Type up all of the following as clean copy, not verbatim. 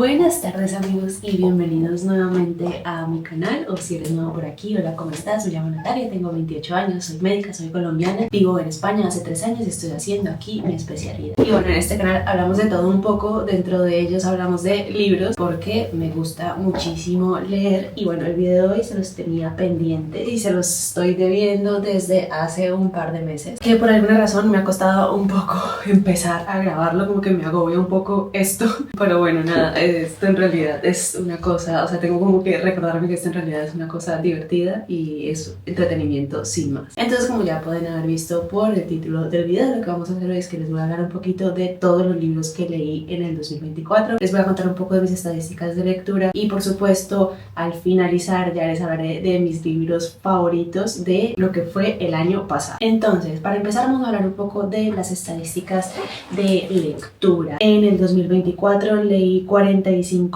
Buenas tardes amigos y bienvenidos nuevamente a mi canal, o si eres nuevo por aquí, hola, ¿cómo estás? Me llamo Natalia, tengo 28 años, soy médica, soy colombiana, vivo en España hace 3 años y estoy haciendo aquí mi especialidad. Y bueno, en este canal hablamos de todo un poco, dentro de ellos hablamos de libros porque me gusta muchísimo leer y bueno, el video de hoy se los tenía pendientes y se los estoy debiendo desde hace un par de meses, que por alguna razón me ha costado un poco empezar a grabarlo, como que me agobia un poco esto, pero bueno, nada, esto en realidad es una cosa, o sea, tengo como que recordarme que esto en realidad es una cosa divertida y es entretenimiento sin más. Entonces, como ya pueden haber visto por el título del video, lo que vamos a hacer hoy es que les voy a hablar un poquito de todos los libros que leí en el 2024, les voy a contar un poco de mis estadísticas de lectura y por supuesto al finalizar ya les hablaré de mis libros favoritos de lo que fue el año pasado. Entonces, para empezar vamos a hablar un poco de las estadísticas de lectura. En el 2024 leí 45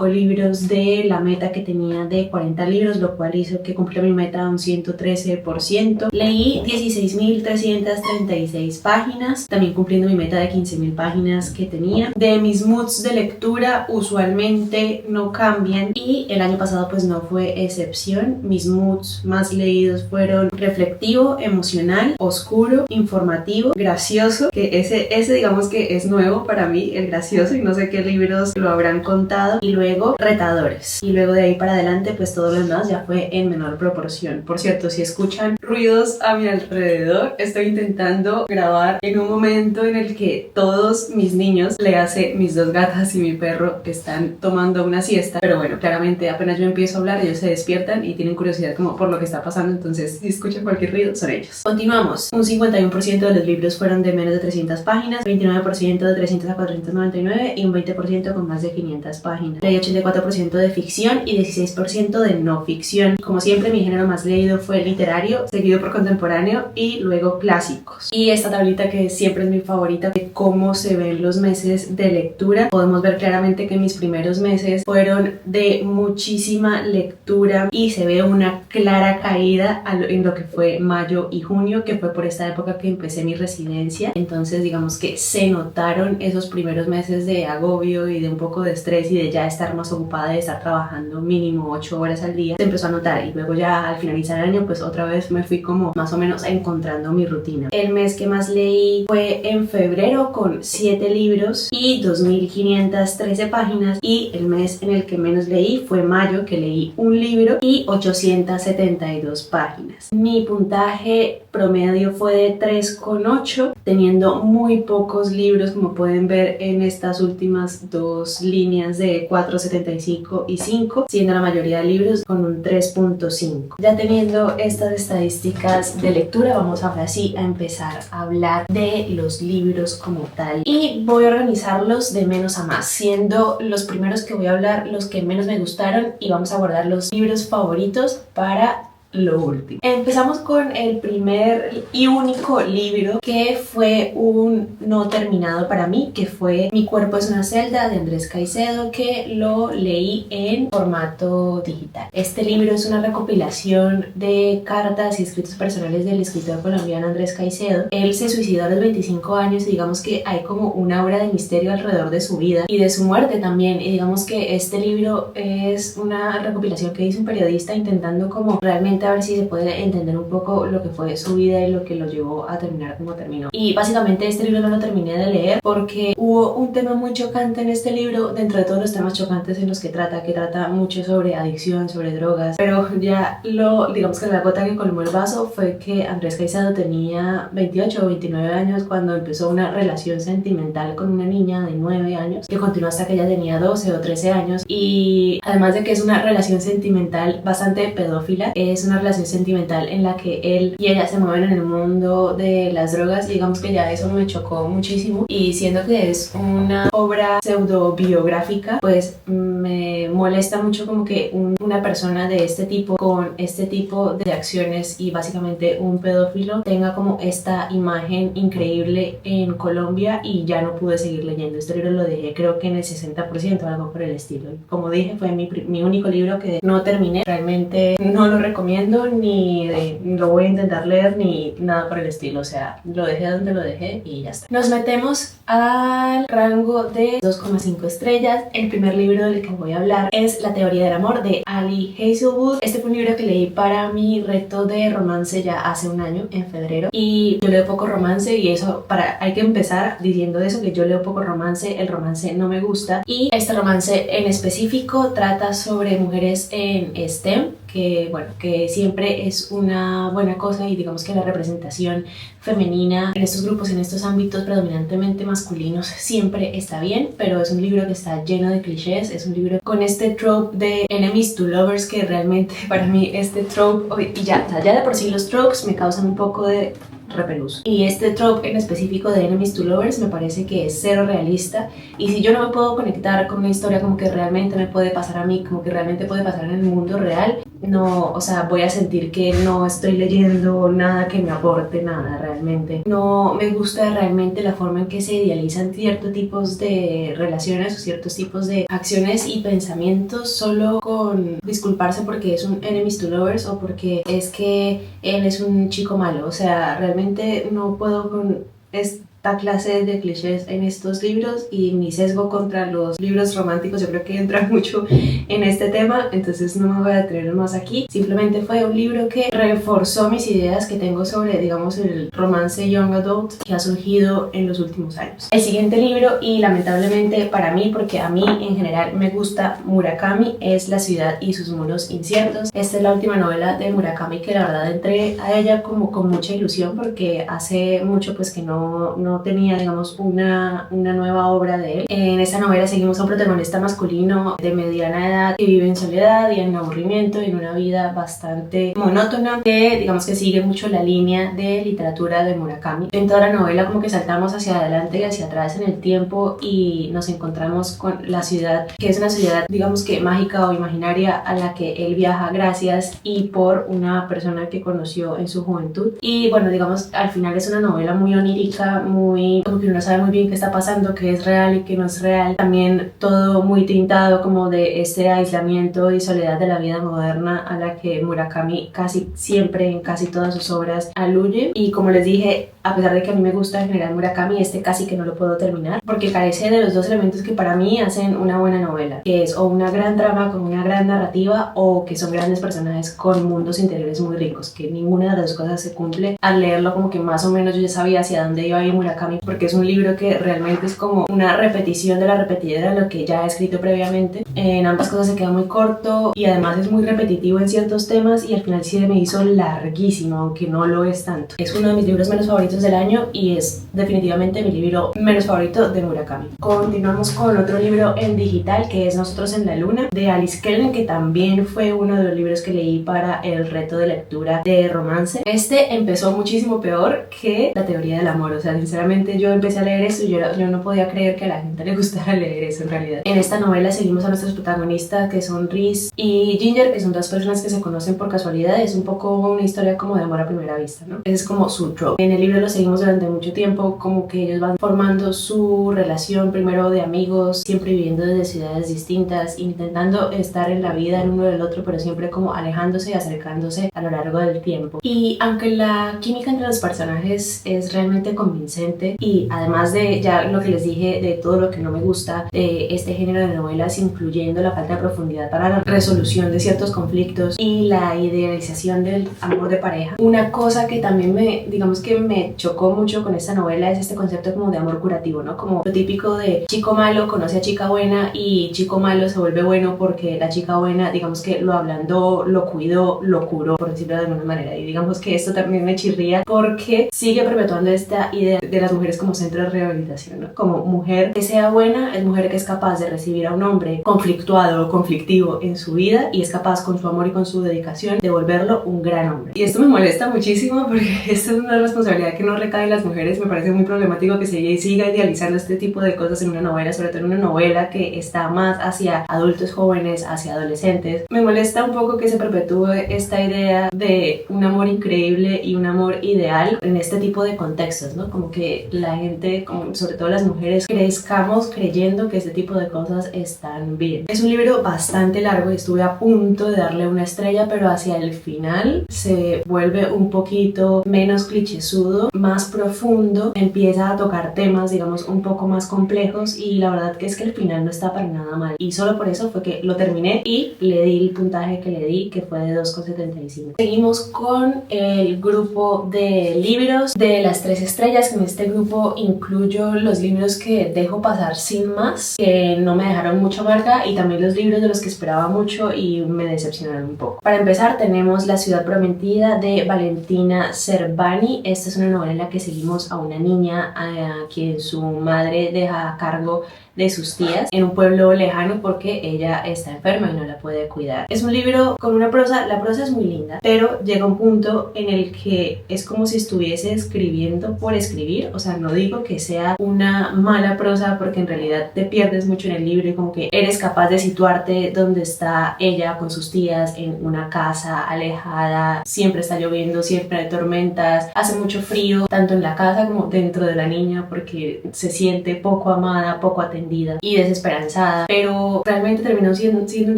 libros de la meta que tenía de 40 libros, lo cual hizo que cumpliera mi meta un 113%. Leí 16.336 páginas, también cumpliendo mi meta de 15.000 páginas que tenía. De mis moods de lectura usualmente no cambian y el año pasado pues no fue excepción. Mis moods más leídos fueron reflectivo, emocional, oscuro, informativo, gracioso, que ese digamos que es nuevo para mí, el gracioso, y no sé qué libros lo habrán contado, y luego retadores, y luego de ahí para adelante pues todo lo demás ya fue en menor proporción. Por cierto, si escuchan ruidos a mi alrededor, estoy intentando grabar en un momento en el que todos mis niños, le hace mis 2 gatas y mi perro, están tomando una siesta, pero bueno, claramente apenas yo empiezo a hablar ellos se despiertan y tienen curiosidad como por lo que está pasando, entonces si escuchan cualquier ruido son ellos. Continuamos. Un 51% de los libros fueron de menos de 300 páginas, 29% de 300 a 499 y un 20% con más de 500 páginas. Leí 84% de ficción y 16% de no ficción. Como siempre, mi género más leído fue literario, seguido por contemporáneo y luego clásicos. Y esta tablita que siempre es mi favorita de cómo se ven los meses de lectura, podemos ver claramente que mis primeros meses fueron de muchísima lectura y se ve una clara caída en lo que fue mayo y junio, que fue por esta época que empecé mi residencia. Entonces digamos que se notaron esos primeros meses de agobio y de un poco de estrés y de ya estar más ocupada, de estar trabajando mínimo 8 horas al día, se empezó a notar y luego ya al finalizar el año pues otra vez me fui como más o menos encontrando mi rutina. El mes que más leí fue en febrero con 7 libros y 2.513 páginas, y el mes en el que menos leí fue mayo, que leí un libro y 872 páginas. Mi puntaje promedio fue de 3,8, teniendo muy pocos libros, como pueden ver en estas últimas 2 líneas de 4,75 y 5, siendo la mayoría de libros con un 3,5. Ya teniendo estas estadísticas de lectura, vamos ahora sí a empezar a hablar de los libros como tal, y voy a organizarlos de menos a más, siendo los primeros que voy a hablar los que menos me gustaron, y vamos a guardar los libros favoritos para lo último. Empezamos con el primer y único libro que fue un no terminado para mí, que fue Mi cuerpo es una celda, de Andrés Caicedo, que lo leí en formato digital. Este libro es una recopilación de cartas y escritos personales del escritor colombiano Andrés Caicedo. Él se suicidó a los 25 años y digamos que hay como una aura de misterio alrededor de su vida y de su muerte también, y digamos que este libro es una recopilación que hizo un periodista intentando como realmente a ver si se puede entender un poco lo que fue su vida y lo que lo llevó a terminar como terminó. Y básicamente este libro no lo terminé de leer porque hubo un tema muy chocante en este libro, dentro de todos los temas chocantes en los que trata mucho sobre adicción, sobre drogas, pero ya digamos que la gota que colmó el vaso fue que Andrés Caicedo tenía 28 o 29 años cuando empezó una relación sentimental con una niña de 9 años que continuó hasta que ella tenía 12 o 13 años, y además de que es una relación sentimental bastante pedófila, es una relación sentimental en la que él y ella se mueven en el mundo de las drogas, y digamos que ya eso me chocó muchísimo, y siendo que es una obra pseudo biográfica pues me molesta mucho como que una persona de este tipo, con este tipo de acciones y básicamente un pedófilo, tenga como esta imagen increíble en Colombia, y ya no pude seguir leyendo. Este libro lo dejé creo que en el 60%, algo por el estilo. Como dije, fue mi único libro que no terminé, realmente no lo recomiendo. recomiendo, ni lo voy a intentar leer, ni nada por el estilo. O sea, lo dejé donde lo dejé y ya está. Nos metemos al rango de 2,5 estrellas. El primer libro del que voy a hablar es La teoría del amor de Ali Hazelwood. Este fue un libro que leí para mi reto de romance ya hace un año, en febrero, y yo leo poco romance, y eso, hay que empezar diciendo eso, que yo leo poco romance, el romance no me gusta, y este romance en específico trata sobre mujeres en STEM, que bueno, que siempre es una buena cosa, y digamos que la representación femenina en estos grupos, en estos ámbitos predominantemente masculinos, siempre está bien, pero es un libro que está lleno de clichés, es un libro con este trope de enemies to lovers, que realmente para mí este trope, y ya de por sí los tropes me causan un poco de repelús, y este trope en específico de enemies to lovers me parece que es cero realista, y si yo no me puedo conectar con una historia como que realmente me puede pasar a mí, como que realmente puede pasar en el mundo real, no, o sea, voy a sentir que no estoy leyendo nada que me aporte nada realmente. No me gusta realmente la forma en que se idealizan ciertos tipos de relaciones o ciertos tipos de acciones y pensamientos solo con disculparse porque es un enemies to lovers o porque es que él es un chico malo. O sea, realmente no puedo con esta clase de clichés en estos libros, y mi sesgo contra los libros románticos yo creo que entra mucho en este tema, entonces no me voy a detener más aquí. Simplemente fue un libro que reforzó mis ideas que tengo sobre, digamos, el romance young adult que ha surgido en los últimos años. El siguiente libro, y lamentablemente para mí, porque a mí en general me gusta Murakami, es La ciudad y sus muros inciertos. Esta es la última novela de Murakami, que la verdad entré a ella como con mucha ilusión, porque hace mucho pues que no tenía, digamos, una nueva obra de él. En esta novela seguimos a un protagonista masculino de mediana edad que vive en soledad y en aburrimiento y en una vida bastante monótona, que digamos que sigue mucho la línea de literatura de Murakami. En toda la novela como que saltamos hacia adelante y hacia atrás en el tiempo y nos encontramos con la ciudad, que es una ciudad digamos que mágica o imaginaria a la que él viaja gracias y por una persona que conoció en su juventud. Y bueno, digamos, al final es una novela muy onírica, muy como que uno sabe muy bien qué está pasando, qué es real y qué no es real. También todo muy tintado como de este aislamiento y soledad de la vida moderna a la que Murakami casi siempre en casi todas sus obras alude. Y como les dije, a pesar de que a mí me gusta en general Murakami, este casi que no lo puedo terminar porque carece de los dos elementos que para mí hacen una buena novela, que es o una gran trama con una gran narrativa, o que son grandes personajes con mundos interiores muy ricos, que ninguna de las dos cosas se cumple. Al leerlo como que más o menos yo ya sabía hacia dónde iba a ir Murakami, porque es un libro que realmente es como una repetición de la repetidera de lo que ya he escrito previamente. En ambas cosas se queda muy corto y además es muy repetitivo en ciertos temas, y al final sí me hizo larguísimo, aunque no lo es tanto. Es uno de mis libros menos favoritos del año y es definitivamente mi libro menos favorito de Murakami. Continuamos con otro libro en digital, que es Nosotros en la Luna, de Alice Kellen, que también fue uno de los libros que leí para el reto de lectura de romance. Este empezó muchísimo peor que La teoría del amor. O sea, sinceramente yo empecé a leer esto y yo no podía creer que a la gente le gustara leer eso en realidad. En esta novela seguimos a nuestros protagonistas, que son Reese y Ginger, que son dos personas que se conocen por casualidad. Es un poco una historia como de amor a primera vista, ¿no? Ese es como su trope. En el libro lo seguimos durante mucho tiempo, como que ellos van formando su relación primero de amigos, siempre viviendo desde ciudades distintas, intentando estar en la vida el uno del otro, pero siempre como alejándose y acercándose a lo largo del tiempo. Y aunque la química entre los personajes es realmente convincente, y además de ya lo que les dije de todo lo que no me gusta de este género de novelas, incluyendo la falta de profundidad para la resolución de ciertos conflictos y la idealización del amor de pareja, una cosa que también digamos que me chocó mucho con esta novela es este concepto como de amor curativo, ¿no? Como lo típico de chico malo conoce a chica buena y chico malo se vuelve bueno porque la chica buena, digamos que lo ablandó, lo cuidó, lo curó, por decirlo de alguna manera. Y digamos que esto también me chirría porque sigue perpetuando esta idea de las mujeres como centro de rehabilitación, ¿no? Como mujer que sea buena es mujer que es capaz de recibir a un hombre conflictuado o conflictivo en su vida y es capaz con su amor y con su dedicación de volverlo un gran hombre. Y esto me molesta muchísimo porque esto es una responsabilidad que no recae en las mujeres. Me parece muy problemático que se siga idealizando este tipo de cosas en una novela, sobre todo en una novela que está más hacia adultos jóvenes, hacia adolescentes. Me molesta un poco que se perpetúe esta idea de un amor increíble y un amor ideal en este tipo de contextos, ¿no? Como que que la gente, sobre todo las mujeres, crezcamos creyendo que este tipo de cosas están bien. Es un libro bastante largo y estuve a punto de darle una estrella, pero hacia el final se vuelve un poquito menos clichésudo, más profundo, empieza a tocar temas, digamos, un poco más complejos, y la verdad que es que el final no está para nada mal, y solo por eso fue que lo terminé y le di el puntaje que le di, que fue de 2,75. Seguimos con el grupo de libros de las 3 estrellas, que en este grupo incluyo los libros que dejo pasar sin más, que no me dejaron mucha marca, y también los libros de los que esperaba mucho y me decepcionaron un poco. Para empezar tenemos La ciudad prometida de Valentina Cervani. Esta es una novela en la que seguimos a una niña a quien su madre deja a cargo de sus tías en un pueblo lejano porque ella está enferma y no la puede cuidar. Es un libro con una prosa, la prosa es muy linda, pero llega un punto en el que es como si estuviese escribiendo por escribir. O sea, no digo que sea una mala prosa, porque en realidad te pierdes mucho en el libro y como que eres capaz de situarte donde está ella con sus tías, en una casa alejada, siempre está lloviendo, siempre hay tormentas, hace mucho frío, tanto en la casa como dentro de la niña, porque se siente poco amada, poco atendida y desesperanzada, pero realmente terminó siendo un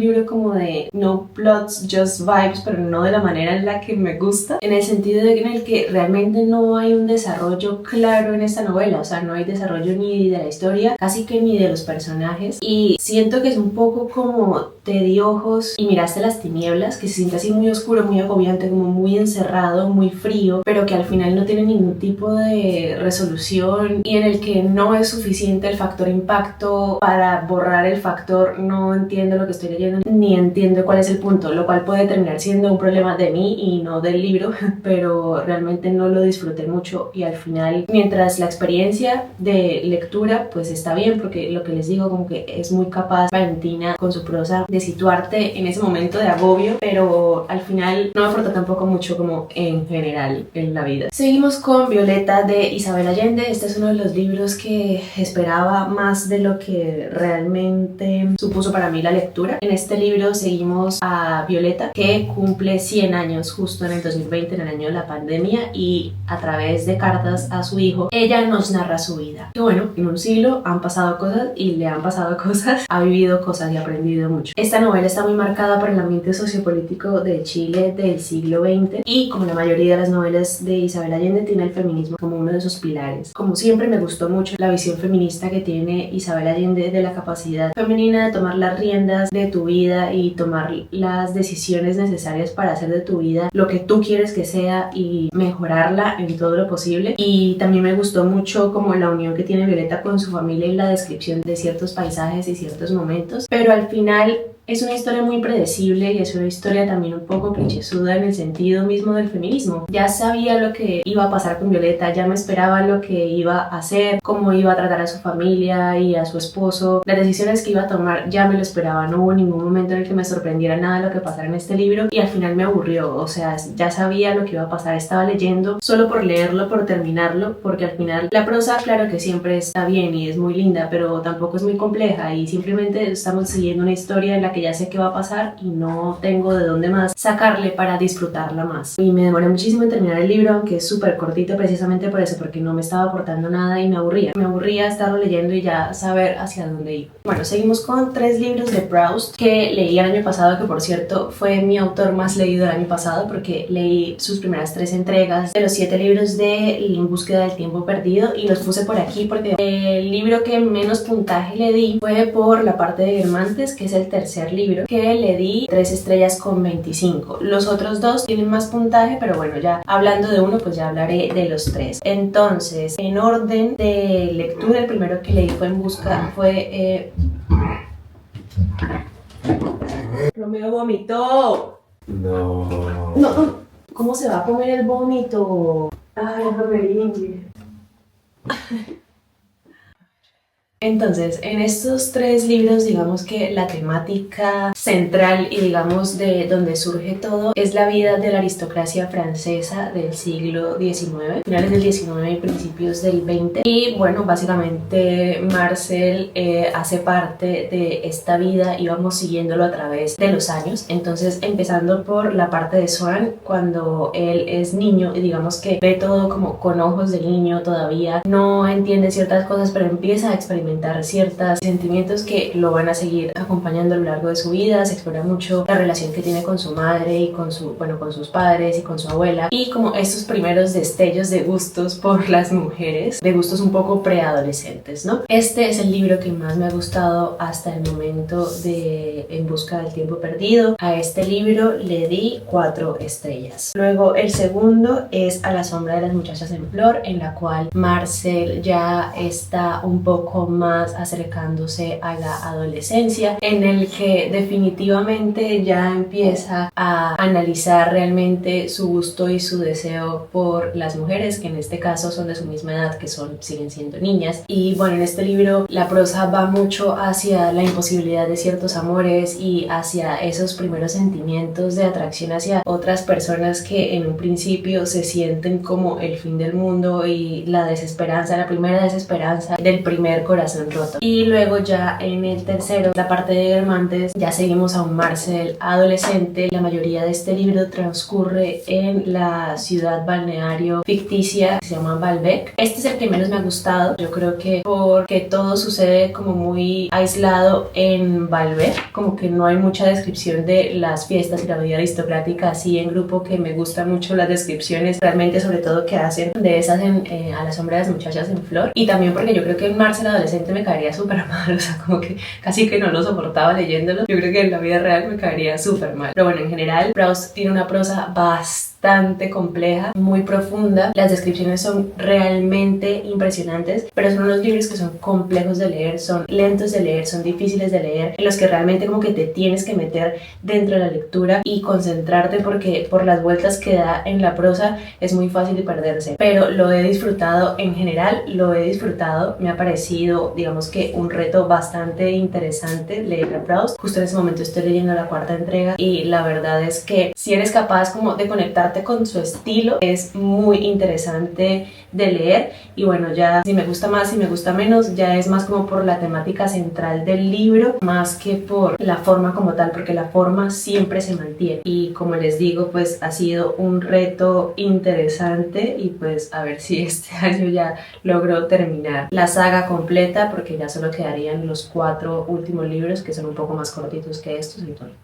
libro como de no plots, just vibes, pero no de la manera en la que me gusta, en el sentido en el que realmente no hay un desarrollo claro en esta novela. O sea, no hay desarrollo ni de la historia, casi que ni de los personajes, y siento que es un poco como te di ojos y miraste las tinieblas, que se siente así muy oscuro, muy agobiante, como muy encerrado, muy frío, pero que al final no tiene ningún tipo de resolución, y en el que no es suficiente el factor impacto para borrar el factor no entiendo lo que estoy leyendo, ni entiendo cuál es el punto, lo cual puede terminar siendo un problema de mí y no del libro, pero realmente no lo disfruté mucho. Y al final, mientras la experiencia de lectura pues está bien, porque lo que les digo, como que es muy capaz Valentina con su prosa de situarte en ese momento de agobio, pero al final no me aporta tampoco mucho como en general en la vida. Seguimos con Violeta de Isabel Allende. Este es uno de los libros que esperaba más de lo que realmente supuso para mí la lectura. En este libro seguimos a Violeta, que cumple 100 años justo en el 2020, en el año de la pandemia, y a través de cartas a su hijo, ella nos narra su vida. Que bueno, en un siglo han pasado cosas y le han pasado cosas, ha vivido cosas y ha aprendido mucho. Esta novela está muy marcada por el ambiente sociopolítico de Chile del siglo XX, y como la mayoría de las novelas de Isabel Allende, tiene el feminismo como uno de sus pilares. Como siempre, me gustó mucho la visión feminista que tiene Isabel Allende de la capacidad femenina de tomar las riendas de tu vida y tomar las decisiones necesarias para hacer de tu vida lo que tú quieres que sea y mejorarla en todo lo posible. Y también me gustó mucho como la unión que tiene Violeta con su familia y la descripción de ciertos paisajes y ciertos momentos, pero al final es una historia muy predecible y es una historia también un poco clichésuda en el sentido mismo del feminismo. Ya sabía lo que iba a pasar con Violeta, ya me esperaba lo que iba a hacer, cómo iba a tratar a su familia y a su esposo, las decisiones que iba a tomar ya me lo esperaba. No hubo ningún momento en el que me sorprendiera nada de lo que pasara en este libro, y al final me aburrió. O sea, ya sabía lo que iba a pasar, estaba leyendo solo por leerlo, por terminarlo, porque al final la prosa, claro que siempre está bien y es muy linda, pero tampoco es muy compleja, y simplemente estamos siguiendo una historia en la que ya sé qué va a pasar y no tengo de dónde más sacarle para disfrutarla más. Y me demoré muchísimo en terminar el libro, aunque es súper cortito, precisamente por eso, porque no me estaba aportando nada y me aburría. Me aburría estarlo leyendo y ya saber hacia dónde iba. Bueno, seguimos con 3 libros de Proust que leí el año pasado, que por cierto fue mi autor más leído el año pasado, porque leí sus primeras 3 entregas de los 7 libros de En búsqueda del tiempo perdido, y los puse por aquí porque el libro que menos puntaje le di fue por La parte de Guermantes, que es el tercer libro, que le di 3 estrellas con 25. Los otros 2 tienen más puntaje, pero bueno, ya hablando de uno, pues ya hablaré de los 3. Entonces, en orden de lectura, el primero que leí fue Romeo vomitó. No. ¿Cómo se va a comer el vómito? Ay, Romelín. Entonces, en estos 3 libros, digamos que la temática central y digamos de donde surge todo es la vida de la aristocracia francesa del siglo XIX, finales del XIX y principios del XX. Y bueno, básicamente Marcel hace parte de esta vida y vamos siguiéndolo a través de los años. Entonces, empezando por la parte de Swann, cuando él es niño y digamos que ve todo como con ojos de niño, todavía no entiende ciertas cosas, pero empieza a experimentar ciertos sentimientos que lo van a seguir acompañando a lo largo de su vida. Se explora mucho la relación que tiene con su madre y con sus padres y con su abuela, y como estos primeros destellos de gustos por las mujeres, de gustos un poco preadolescentes, ¿no? Este es el libro que más me ha gustado hasta el momento de En busca del tiempo perdido. A este libro le di 4 estrellas. Luego el segundo es A la sombra de las muchachas en flor, en la cual Marcel ya está un poco más acercándose a la adolescencia, en el que definitivamente ya empieza a analizar realmente su gusto y su deseo por las mujeres, que en este caso son de su misma edad, que siguen siendo niñas. Y bueno, en este libro la prosa va mucho hacia la imposibilidad de ciertos amores y hacia esos primeros sentimientos de atracción hacia otras personas que en un principio se sienten como el fin del mundo y la desesperanza, la primera desesperanza del primer corazón roto. Y luego ya en el tercero, la parte de Guermantes, ya seguimos a un Marcel adolescente. La mayoría de este libro transcurre en la ciudad balneario ficticia que se llama Balbec. Este es el que menos me ha gustado, yo creo que porque todo sucede como muy aislado en Balbec, como que no hay mucha descripción de las fiestas y la vida aristocrática así en grupo, que me gustan mucho las descripciones realmente, sobre todo que hacen de esas A la sombra de las muchachas en flor. Y también porque yo creo que en Marcel adolescente me caería súper mal, o sea, como que casi que no lo soportaba leyéndolo. Yo creo que en la vida real me caería súper mal. Pero bueno, en general Proust tiene una prosa bastante compleja, muy profunda. Las descripciones son realmente impresionantes, pero son unos libros que son complejos de leer, son lentos de leer, son difíciles de leer, en los que realmente como que te tienes que meter dentro de la lectura y concentrarte, porque por las vueltas que da en la prosa es muy fácil de perderse. Pero lo he disfrutado, en general lo he disfrutado. Me ha parecido, digamos que un reto bastante interesante leer a Proust. Justo en ese momento estoy leyendo la 4ª entrega y la verdad es que si eres capaz como de conectarte con su estilo, es muy interesante de leer. Y bueno, ya si me gusta más, si me gusta menos, ya es más como por la temática central del libro, más que por la forma como tal, porque la forma siempre se mantiene. Y como les digo, pues ha sido un reto interesante y pues a ver si este año ya logro terminar la saga completa, porque ya solo quedarían los 4 últimos libros, que son un poco más cortitos que estos, entonces...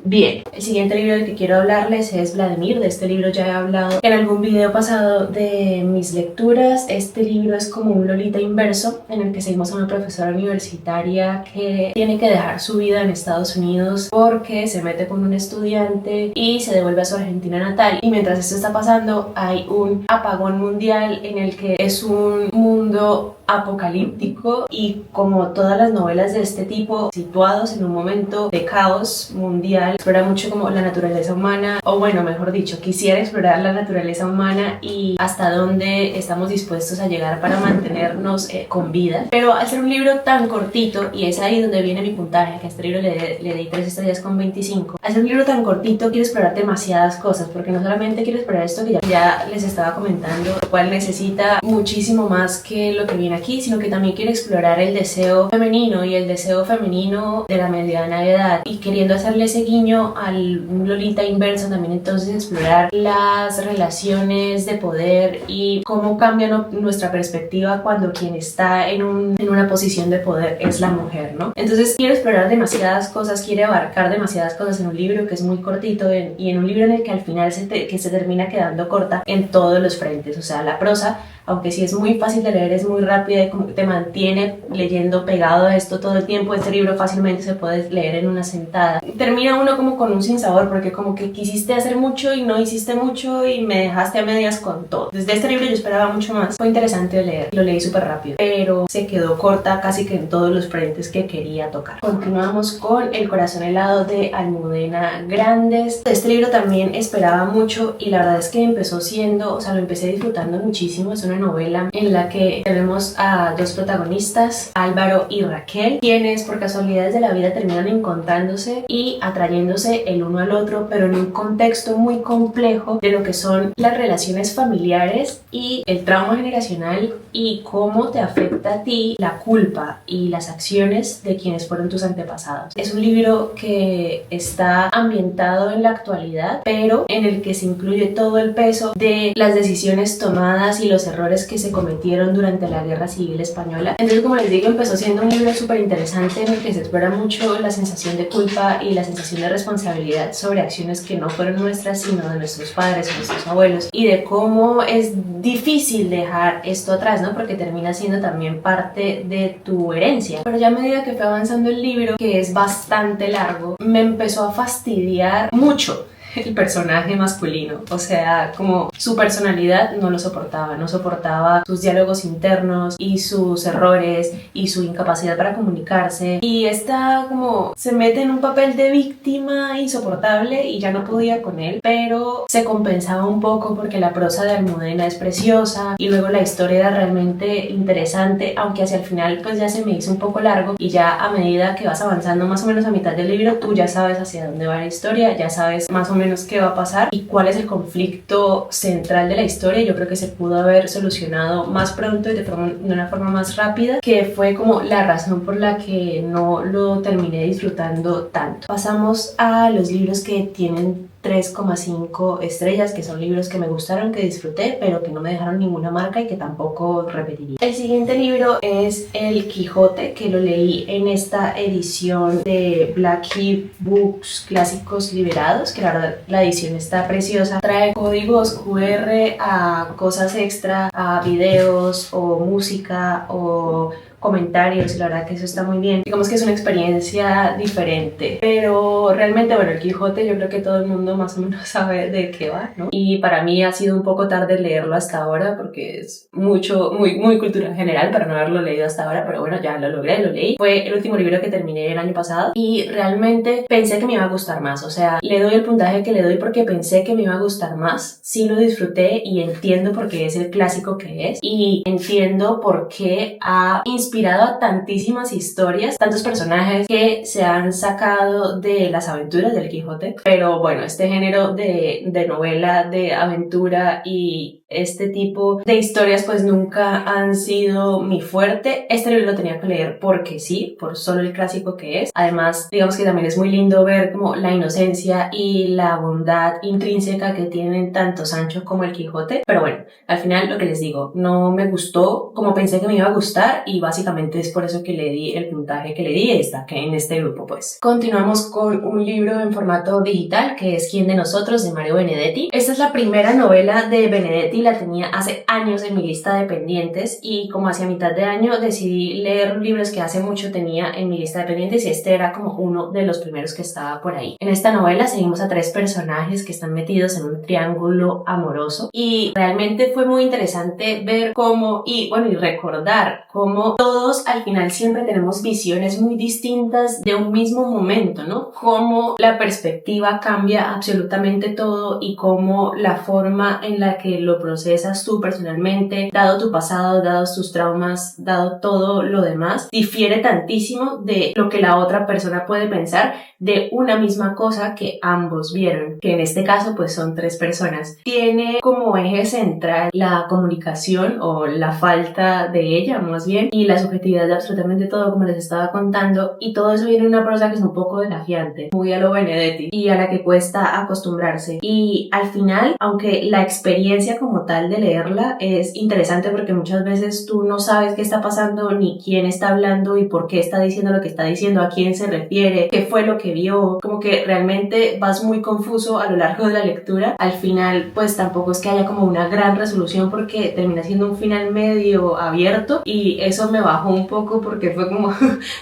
Bien, el siguiente libro del que quiero hablarles es Vladimir. De este libro ya he hablado en algún video pasado de mis lecturas. Este libro es como un Lolita inverso, en el que seguimos a una profesora universitaria que tiene que dejar su vida en Estados Unidos porque se mete con un estudiante y se devuelve a su Argentina natal. Y mientras esto está pasando hay un apagón mundial en el que es un mundo apocalíptico, y como todas las novelas de este tipo situados en un momento de caos mundial, explora mucho como la naturaleza humana, o bueno, mejor dicho, quisiera explorar la naturaleza humana y hasta dónde estamos dispuestos a llegar para mantenernos con vida. Pero al ser un libro tan cortito, y es ahí donde viene mi puntaje, que a este libro le di 3 estrellas con 25, al ser un libro tan cortito quiero explorar demasiadas cosas, porque no solamente quiero explorar esto que ya les estaba comentando, lo cual necesita muchísimo más que lo que viene aquí, sino que también quiere explorar el deseo femenino y el deseo femenino de la mediana edad, y queriendo hacerle ese guiño al Lolita inverso, también entonces explorar las relaciones de poder y cómo cambia nuestra perspectiva cuando quien está en una posición de poder es la mujer, ¿no? Entonces quiero explorar demasiadas cosas, quiere abarcar demasiadas cosas en un libro que es muy cortito y en un libro en el que al final se termina quedando corta en todos los frentes. O sea, la prosa, aunque sí es muy fácil de leer, es muy rápida y como que te mantiene leyendo pegado a esto todo el tiempo. Este libro fácilmente se puede leer en una sentada. Termina uno como con un sinsabor, porque como que quisiste hacer mucho y no hiciste mucho y me dejaste a medias con todo. Desde este libro yo esperaba mucho más. Fue interesante de leer, lo leí súper rápido, pero se quedó corta casi que en todos los frentes que quería tocar. Continuamos con El corazón helado de Almudena Grandes. Este libro también esperaba mucho y la verdad es que empezó siendo, o sea, lo empecé disfrutando muchísimo. Es una novela en la que tenemos a dos protagonistas, Álvaro y Raquel, quienes por casualidades de la vida terminan encontrándose y atrayéndose el uno al otro, pero en un contexto muy complejo de lo que son las relaciones familiares y el trauma generacional y cómo te afecta a ti la culpa y las acciones de quienes fueron tus antepasados. Es un libro que está ambientado en la actualidad, pero en el que se incluye todo el peso de las decisiones tomadas y los errores que se cometieron durante la Guerra Civil Española. Entonces, como les digo, empezó siendo un libro súper interesante en el que se explora mucho la sensación de culpa y la sensación de responsabilidad sobre acciones que no fueron nuestras, sino de nuestros padres o nuestros abuelos, y de cómo es difícil dejar esto atrás, ¿no? Porque termina siendo también parte de tu herencia. Pero ya a medida que fue avanzando el libro, que es bastante largo, me empezó a fastidiar mucho el personaje masculino, o sea, como su personalidad no lo soportaba, no soportaba sus diálogos internos y sus errores y su incapacidad para comunicarse, y esta como se mete en un papel de víctima insoportable y ya no podía con él, pero se compensaba un poco porque la prosa de Almudena es preciosa y luego la historia era realmente interesante, aunque hacia el final pues ya se me hizo un poco largo, y ya a medida que vas avanzando más o menos a mitad del libro tú ya sabes hacia dónde va la historia, ya sabes más o menos qué va a pasar y cuál es el conflicto central de la historia. Yo creo que se pudo haber solucionado más pronto y de una forma más rápida, que fue como la razón por la que no lo terminé disfrutando tanto. Pasamos a los libros que tienen 3,5 estrellas, que son libros que me gustaron, que disfruté, pero que no me dejaron ninguna marca y que tampoco repetiría. El siguiente libro es El Quijote, que lo leí en esta edición de Black Key Books Clásicos Liberados, que la verdad la edición está preciosa. Trae códigos QR a cosas extra, a videos o música o comentarios, y la verdad que eso está muy bien. Digamos que es una experiencia diferente, pero realmente, bueno, El Quijote yo creo que todo el mundo más o menos sabe de qué va, ¿no? Y para mí ha sido un poco tarde leerlo hasta ahora porque es muy cultura general para no haberlo leído hasta ahora, pero bueno, ya lo logré, lo leí. Fue el último libro que terminé el año pasado y realmente pensé que me iba a gustar más, o sea, le doy el puntaje que le doy porque pensé que me iba a gustar más. Sí lo disfruté y entiendo por qué es el clásico que es, y entiendo por qué ha inspirado a tantísimas historias, tantos personajes que se han sacado de las aventuras del Quijote. Pero bueno, este género de novela, de aventura y este tipo de historias pues nunca han sido mi fuerte. Este libro lo tenía que leer porque sí, por solo el clásico que es. Además, digamos que también es muy lindo ver como la inocencia y la bondad intrínseca que tienen tanto Sancho como el Quijote. Pero bueno, al final lo que les digo, no me gustó como pensé que me iba a gustar, y básicamente es por eso que le di el puntaje que le di, está que en este grupo pues. Continuamos con un libro en formato digital que es ¿Quién de nosotros?, de Mario Benedetti. Esta es la primera novela de Benedetti, la tenía hace años en mi lista de pendientes, y como hacia mitad de año decidí leer libros que hace mucho tenía en mi lista de pendientes, y este era como uno de los primeros que estaba por ahí. En esta novela seguimos a tres personajes que están metidos en un triángulo amoroso, y realmente fue muy interesante ver cómo, y recordar cómo todos al final siempre tenemos visiones muy distintas de un mismo momento, ¿no? Cómo la perspectiva cambia absolutamente todo y cómo la forma en la que lo procesas tú personalmente, dado tu pasado, dados tus traumas, dado todo lo demás, difiere tantísimo de lo que la otra persona puede pensar de una misma cosa que ambos vieron, que en este caso pues son tres personas. Tiene como eje central la comunicación o la falta de ella más bien, y la subjetividad de absolutamente todo, como les estaba contando, y todo eso viene en una prosa que es un poco desafiante, muy a lo Benedetti, y a la que cuesta acostumbrarse. Y al final, aunque la experiencia como tal de leerla es interesante porque muchas veces tú no sabes qué está pasando, ni quién está hablando y por qué está diciendo lo que está diciendo, a quién se refiere, qué fue lo que vio, como que realmente vas muy confuso a lo largo de la lectura. Al final pues tampoco es que haya como una gran resolución porque termina siendo un final medio abierto, y eso me bajó un poco porque fue como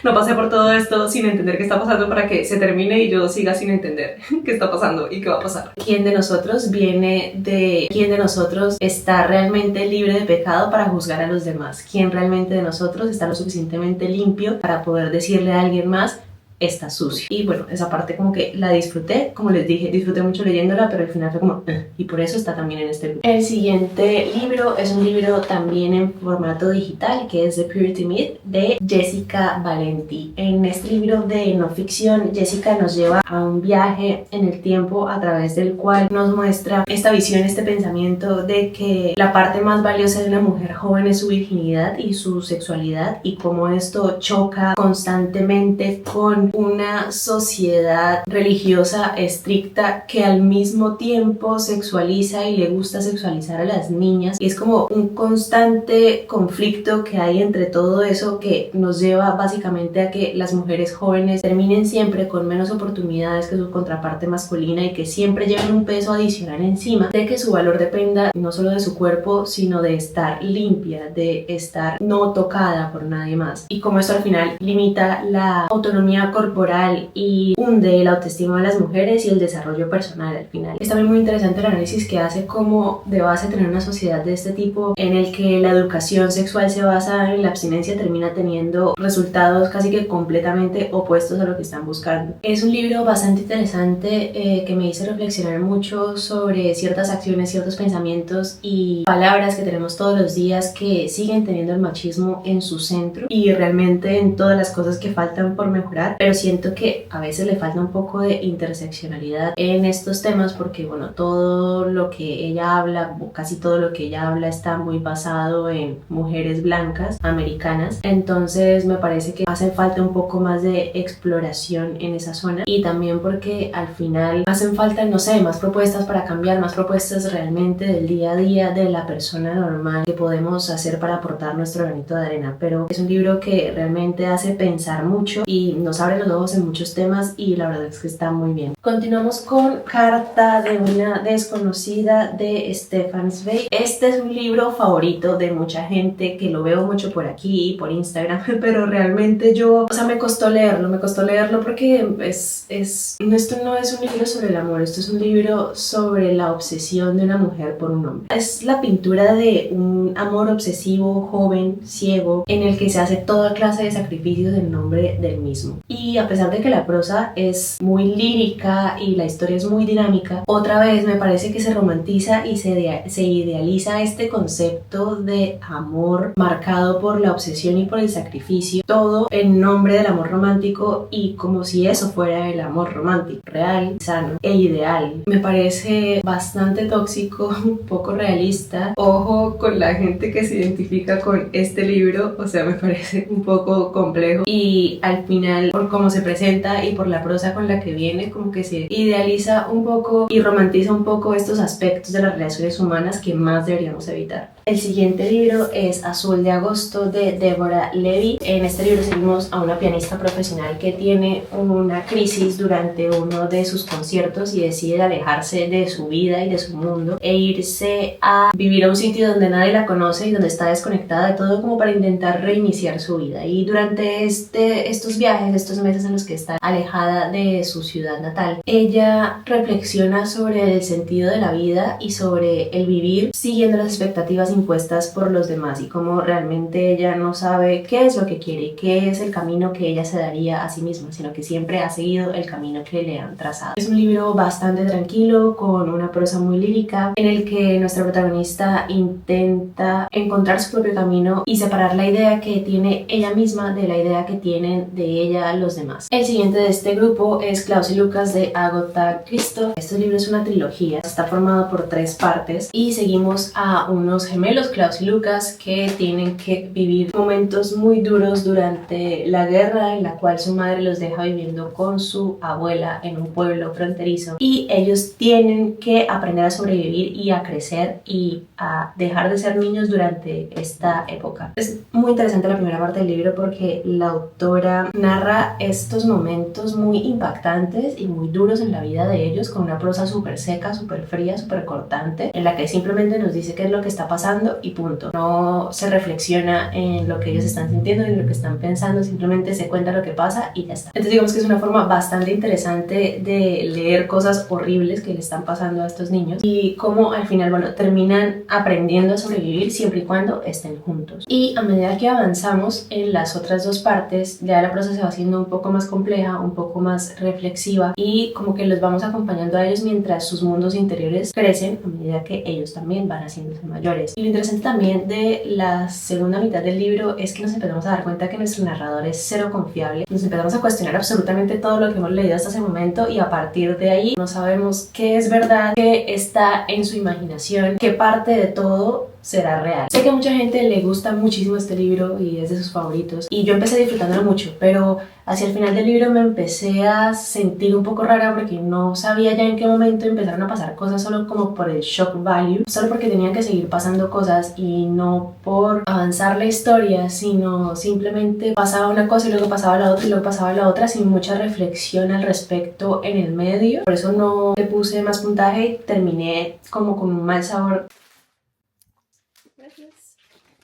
no pasé por todo esto sin entender qué está pasando para que se termine y yo siga sin entender qué está pasando y qué va a pasar. ¿Quién de nosotros viene de quién de nosotros está realmente libre de pecado para juzgar a los demás? ¿Quién realmente de nosotros está lo suficientemente limpio para poder decirle a alguien más está sucio. Y bueno, esa parte como que la disfruté, como les dije, disfruté mucho leyéndola, pero al final fue como y por eso está también en este libro. El siguiente libro es un libro también en formato digital, que es The Purity Myth, de Jessica Valenti. En este libro de no ficción, Jessica nos lleva a un viaje en el tiempo a través del cual nos muestra esta visión, este pensamiento de que la parte más valiosa de una mujer joven es su virginidad y su sexualidad, y cómo esto choca constantemente con una sociedad religiosa estricta que al mismo tiempo sexualiza y le gusta sexualizar a las niñas, y es como un constante conflicto que hay entre todo eso, que nos lleva básicamente a que las mujeres jóvenes terminen siempre con menos oportunidades que su contraparte masculina y que siempre lleven un peso adicional encima, de que su valor dependa no solo de su cuerpo, sino de estar limpia, de estar no tocada por nadie más, y como esto al final limita la autonomía corporal y hunde la autoestima de las mujeres y el desarrollo personal al final. Es también muy interesante el análisis que hace como de base tener una sociedad de este tipo en el que la educación sexual se basa en la abstinencia termina teniendo resultados casi que completamente opuestos a lo que están buscando. Es un libro bastante interesante que me hizo reflexionar mucho sobre ciertas acciones, ciertos pensamientos y palabras que tenemos todos los días que siguen teniendo el machismo en su centro y realmente en todas las cosas que faltan por mejorar, pero siento que a veces le falta un poco de interseccionalidad en estos temas porque bueno, todo lo que ella habla, casi todo lo que ella habla está muy basado en mujeres blancas americanas, entonces me parece que hace falta un poco más de exploración en esa zona, y también porque al final hacen falta, no sé, más propuestas para cambiar, más propuestas realmente del día a día de la persona normal que podemos hacer para aportar nuestro granito de arena, pero es un libro que realmente hace pensar mucho y nos abre los ojos en muchos temas y la verdad es que está muy bien. Continuamos con Carta de una desconocida de Stefan Zweig. Este es un libro favorito de mucha gente que lo veo mucho por aquí y por Instagram, pero realmente yo, o sea, me costó leerlo porque esto no es un libro sobre el amor, esto es un libro sobre la obsesión de una mujer por un hombre. Es la pintura de un amor obsesivo, joven, ciego, en el que se hace toda clase de sacrificios en nombre del mismo. Y a pesar de que la prosa es muy lírica y la historia es muy dinámica, otra vez me parece que se romantiza y se idealiza este concepto de amor marcado por la obsesión y por el sacrificio, todo en nombre del amor romántico y como si eso fuera el amor romántico, real, sano e ideal. Me parece bastante tóxico, un poco realista. Ojo con la gente que se identifica con este libro, o sea, me parece un poco complejo y al final por cómo se presenta y por la prosa con la que viene, como que se idealiza un poco y romantiza un poco estos aspectos de las relaciones humanas que más deberíamos evitar. El siguiente libro es Azul de Agosto de Deborah Levy. En este libro seguimos a una pianista profesional que tiene una crisis durante uno de sus conciertos y decide alejarse de su vida y de su mundo e irse a vivir a un sitio donde nadie la conoce y donde está desconectada de todo como para intentar reiniciar su vida. Y durante estos viajes, estos meses en los que está alejada de su ciudad natal, ella reflexiona sobre el sentido de la vida y sobre el vivir siguiendo las expectativas impuestas por los demás y cómo realmente ella no sabe qué es lo que quiere, qué es el camino que ella se daría a sí misma, sino que siempre ha seguido el camino que le han trazado. Es un libro bastante tranquilo, con una prosa muy lírica, en el que nuestra protagonista intenta encontrar su propio camino y separar la idea que tiene ella misma de la idea que tienen de ella los demás. El siguiente de este grupo es Klaus y Lucas de Agatha Christoph. Este libro es una trilogía, está formado por 3 partes y seguimos a unos gemelos, Klaus y Lucas, que tienen que vivir momentos muy duros durante la guerra en la cual su madre los deja viviendo con su abuela en un pueblo fronterizo y ellos tienen que aprender a sobrevivir y a crecer y a dejar de ser niños durante esta época. Es muy interesante la primera parte del libro porque la autora narra estos momentos muy impactantes y muy duros en la vida de ellos con una prosa súper seca, súper fría, súper cortante, en la que simplemente nos dice qué es lo que está pasando pasando y punto. No se reflexiona en lo que ellos están sintiendo, en lo que están pensando, simplemente se cuenta lo que pasa y ya está. Entonces digamos que es una forma bastante interesante de leer cosas horribles que le están pasando a estos niños y cómo al final, bueno, terminan aprendiendo a sobrevivir siempre y cuando estén juntos. Y a medida que avanzamos en las otras dos partes, ya la prosa se va haciendo un poco más compleja, un poco más reflexiva y como que los vamos acompañando a ellos mientras sus mundos interiores crecen a medida que ellos también van haciéndose mayores. Y lo interesante también de la segunda mitad del libro es que nos empezamos a dar cuenta que nuestro narrador es cero confiable. Nos empezamos a cuestionar absolutamente todo lo que hemos leído hasta ese momento y a partir de ahí no sabemos qué es verdad, qué está en su imaginación, qué parte de todo será real. Sé que a mucha gente le gusta muchísimo este libro y es de sus favoritos y yo empecé disfrutándolo mucho, pero hacia el final del libro me empecé a sentir un poco rara porque no sabía ya en qué momento empezaron a pasar cosas solo como por el shock value, solo porque tenían que seguir pasando cosas y no por avanzar la historia, sino simplemente pasaba una cosa y luego pasaba la otra y luego pasaba la otra sin mucha reflexión al respecto en el medio. Por eso no le puse más puntaje y terminé como con un mal sabor.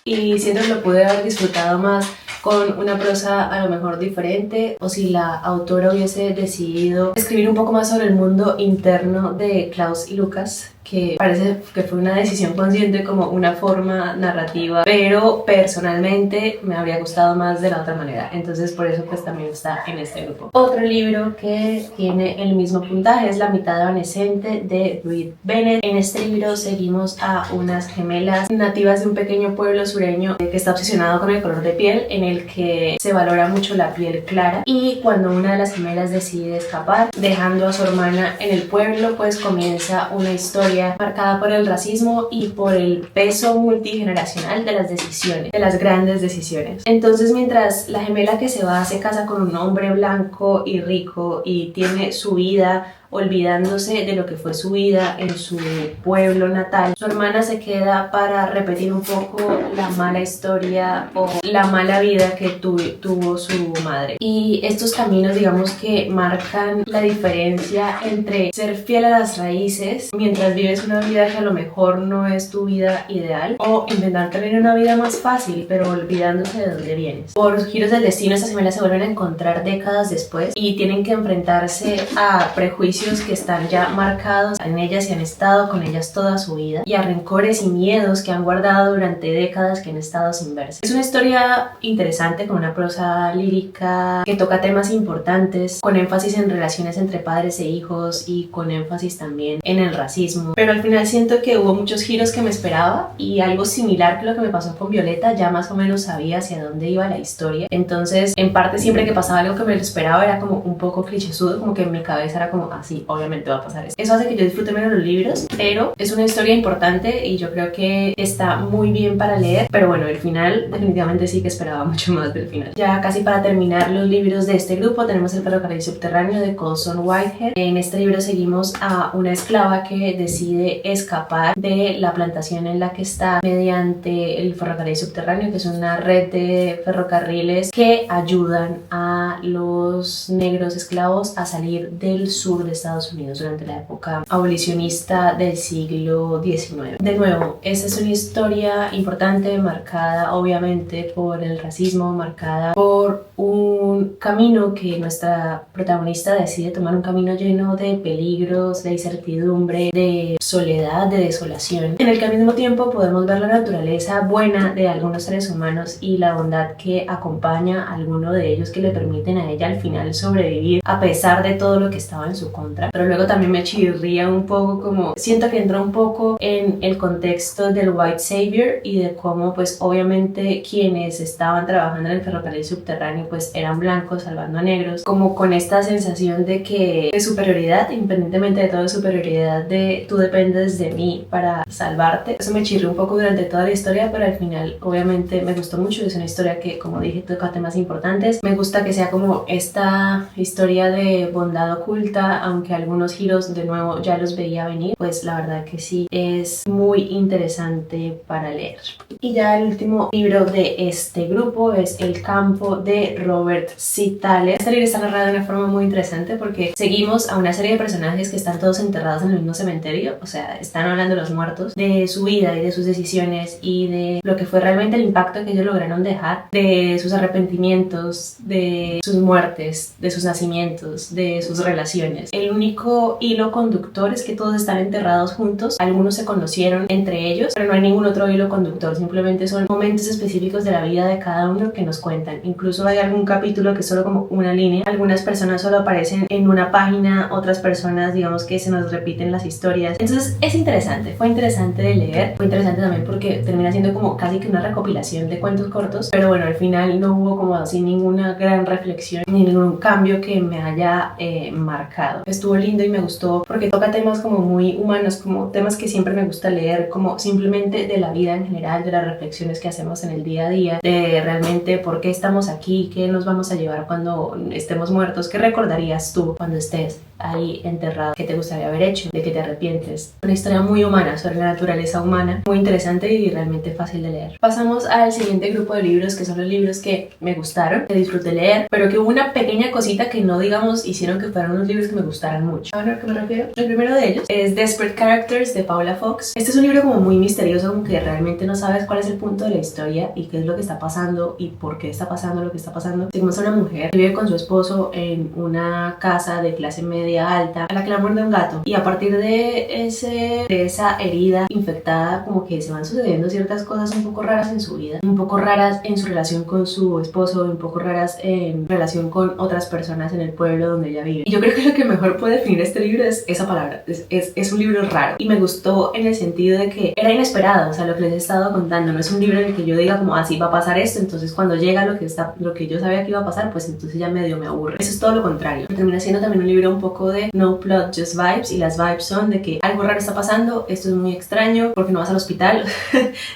Y siento que lo pude haber disfrutado más con una prosa a lo mejor diferente, o si la autora hubiese decidido escribir un poco más sobre el mundo interno de Klaus y Lucas, que parece que fue una decisión consciente como una forma narrativa, pero personalmente me habría gustado más de la otra manera, entonces por eso pues también está en este grupo. Otro libro que tiene el mismo puntaje es La mitad evanescente de Brit Bennett. En este libro seguimos a unas gemelas nativas de un pequeño pueblo sureño que está obsesionado con el color de piel, en el que se valora mucho la piel clara, y cuando una de las gemelas decide escapar dejando a su hermana en el pueblo, pues comienza una historia marcada por el racismo y por el peso multigeneracional de las decisiones, de las grandes decisiones. Entonces mientras la gemela que se va se casa con un hombre blanco y rico y tiene su vida olvidándose de lo que fue su vida en su pueblo natal, su hermana se queda para repetir un poco la mala historia o la mala vida que tuvo su madre. Y estos caminos, digamos, que marcan la diferencia entre ser fiel a las raíces mientras vives una vida que a lo mejor no es tu vida ideal, o intentar tener una vida más fácil pero olvidándose de dónde vienes. Por giros del destino, estas gemelas se vuelven a encontrar décadas después y tienen que enfrentarse a prejuicios que están ya marcados en ellas y han estado con ellas toda su vida, y a rencores y miedos que han guardado durante décadas que han estado sin verse. Es una historia interesante con una prosa lírica que toca temas importantes, con énfasis en relaciones entre padres e hijos y con énfasis también en el racismo, pero al final siento que hubo muchos giros que me esperaba y algo similar que lo que me pasó con Violeta, ya más o menos sabía hacia dónde iba la historia. Entonces en parte siempre que pasaba algo que me lo esperaba era como un poco clichésudo, como que en mi cabeza era como así, obviamente va a pasar eso. Eso hace que yo disfrute menos los libros, pero es una historia importante y yo creo que está muy bien para leer. Pero bueno, el final definitivamente sí que esperaba mucho más del final. Ya casi para terminar los libros de este grupo tenemos El ferrocarril subterráneo de Colson Whitehead. En este libro seguimos a una esclava que decide escapar de la plantación en la que está mediante el ferrocarril subterráneo, que es una red de ferrocarriles que ayudan a los negros esclavos a salir del sur de Estados Unidos durante la época abolicionista del siglo XIX. De nuevo, esta es una historia importante, marcada obviamente por el racismo, marcada por un camino que nuestra protagonista decide tomar, un camino lleno de peligros, de incertidumbre, de soledad, de desolación, en el que al mismo tiempo podemos ver la naturaleza buena de algunos seres humanos y la bondad que acompaña a alguno de ellos, que le permiten a ella al final sobrevivir a pesar de todo lo que estaba en su contra. Pero luego también me chirría un poco, como siento que entra un poco en el contexto del white savior y de cómo pues obviamente quienes estaban trabajando en el ferrocarril subterráneo pues eran blancos salvando a negros, como con esta sensación de que de superioridad, independientemente de toda superioridad, de tú dependes de mí para salvarte. Eso me chirrió un poco durante toda la historia, pero al final obviamente me gustó mucho. Es una historia que, como dije, toca temas importantes. Me gusta que sea como esta historia de bondad oculta, aunque algunos giros de nuevo ya los veía venir, pues la verdad que sí es muy interesante para leer. Y ya el último libro de este grupo es El campo de Robert Citales. Este libro está narrado de una forma muy interesante porque seguimos a una serie de personajes que están todos enterrados en el mismo cementerio, o sea, están hablando de los muertos, de su vida y de sus decisiones y de lo que fue realmente el impacto que ellos lograron dejar, de sus arrepentimientos, de sus muertes, de sus nacimientos, de sus relaciones. El único hilo conductor es que todos están enterrados juntos, algunos se conocieron entre ellos, pero no hay ningún otro hilo conductor, simplemente son momentos específicos de la vida de cada uno que nos cuentan. Incluso hay algún capítulo que es solo como una línea, algunas personas solo aparecen en una página, otras personas digamos que se nos repiten las historias. Entonces es interesante, fue interesante de leer, fue interesante también porque termina siendo como casi que una recopilación de cuentos cortos, pero bueno, al final no hubo como así ninguna gran reflexión ni ningún cambio que me haya marcado. Estuvo lindo y me gustó porque toca temas como muy humanos, como temas que siempre me gusta leer, como simplemente de la vida en general, de las reflexiones que hacemos en el día a día, de realmente por qué estamos aquí, qué nos vamos a llevar cuando estemos muertos, qué recordarías tú cuando estés ahí enterrado, qué te gustaría haber hecho, de qué te arrepientes. Una historia muy humana sobre la naturaleza humana, muy interesante y realmente fácil de leer. Pasamos al siguiente grupo de libros, que son los libros que me gustaron, que disfruté leer, pero que hubo una pequeña cosita que no, digamos, hicieron que fueran unos libros que me gustaran mucho. ¿A qué me refiero? El primero de ellos es Desperate Characters de Paula Fox. Este es un libro como muy misterioso, como que realmente no sabes cuál es el punto de la historia y qué es lo que está pasando y por qué está pasando lo que está pasando. Seguimos a una mujer que vive con su esposo en una casa de clase media alta a la que la muerde un gato, y a partir de esa herida infectada como que se van sucediendo ciertas cosas un poco raras en su vida, un poco raras en su relación con su esposo, un poco raras en relación con otras personas en el pueblo donde ella vive. Y yo creo que lo que mejor puede definir este libro es esa palabra, es un libro raro, y me gustó en el sentido de que era inesperado, o sea, lo que les he estado contando no es un libro en el que yo diga como así va a pasar esto, entonces cuando llega lo que yo sabía que iba a pasar, pues entonces ya medio me aburre. Eso es todo lo contrario. Termina siendo también un libro un poco de no plot, just vibes, y las vibes son de que algo raro está pasando, esto es muy extraño, porque no vas al hospital.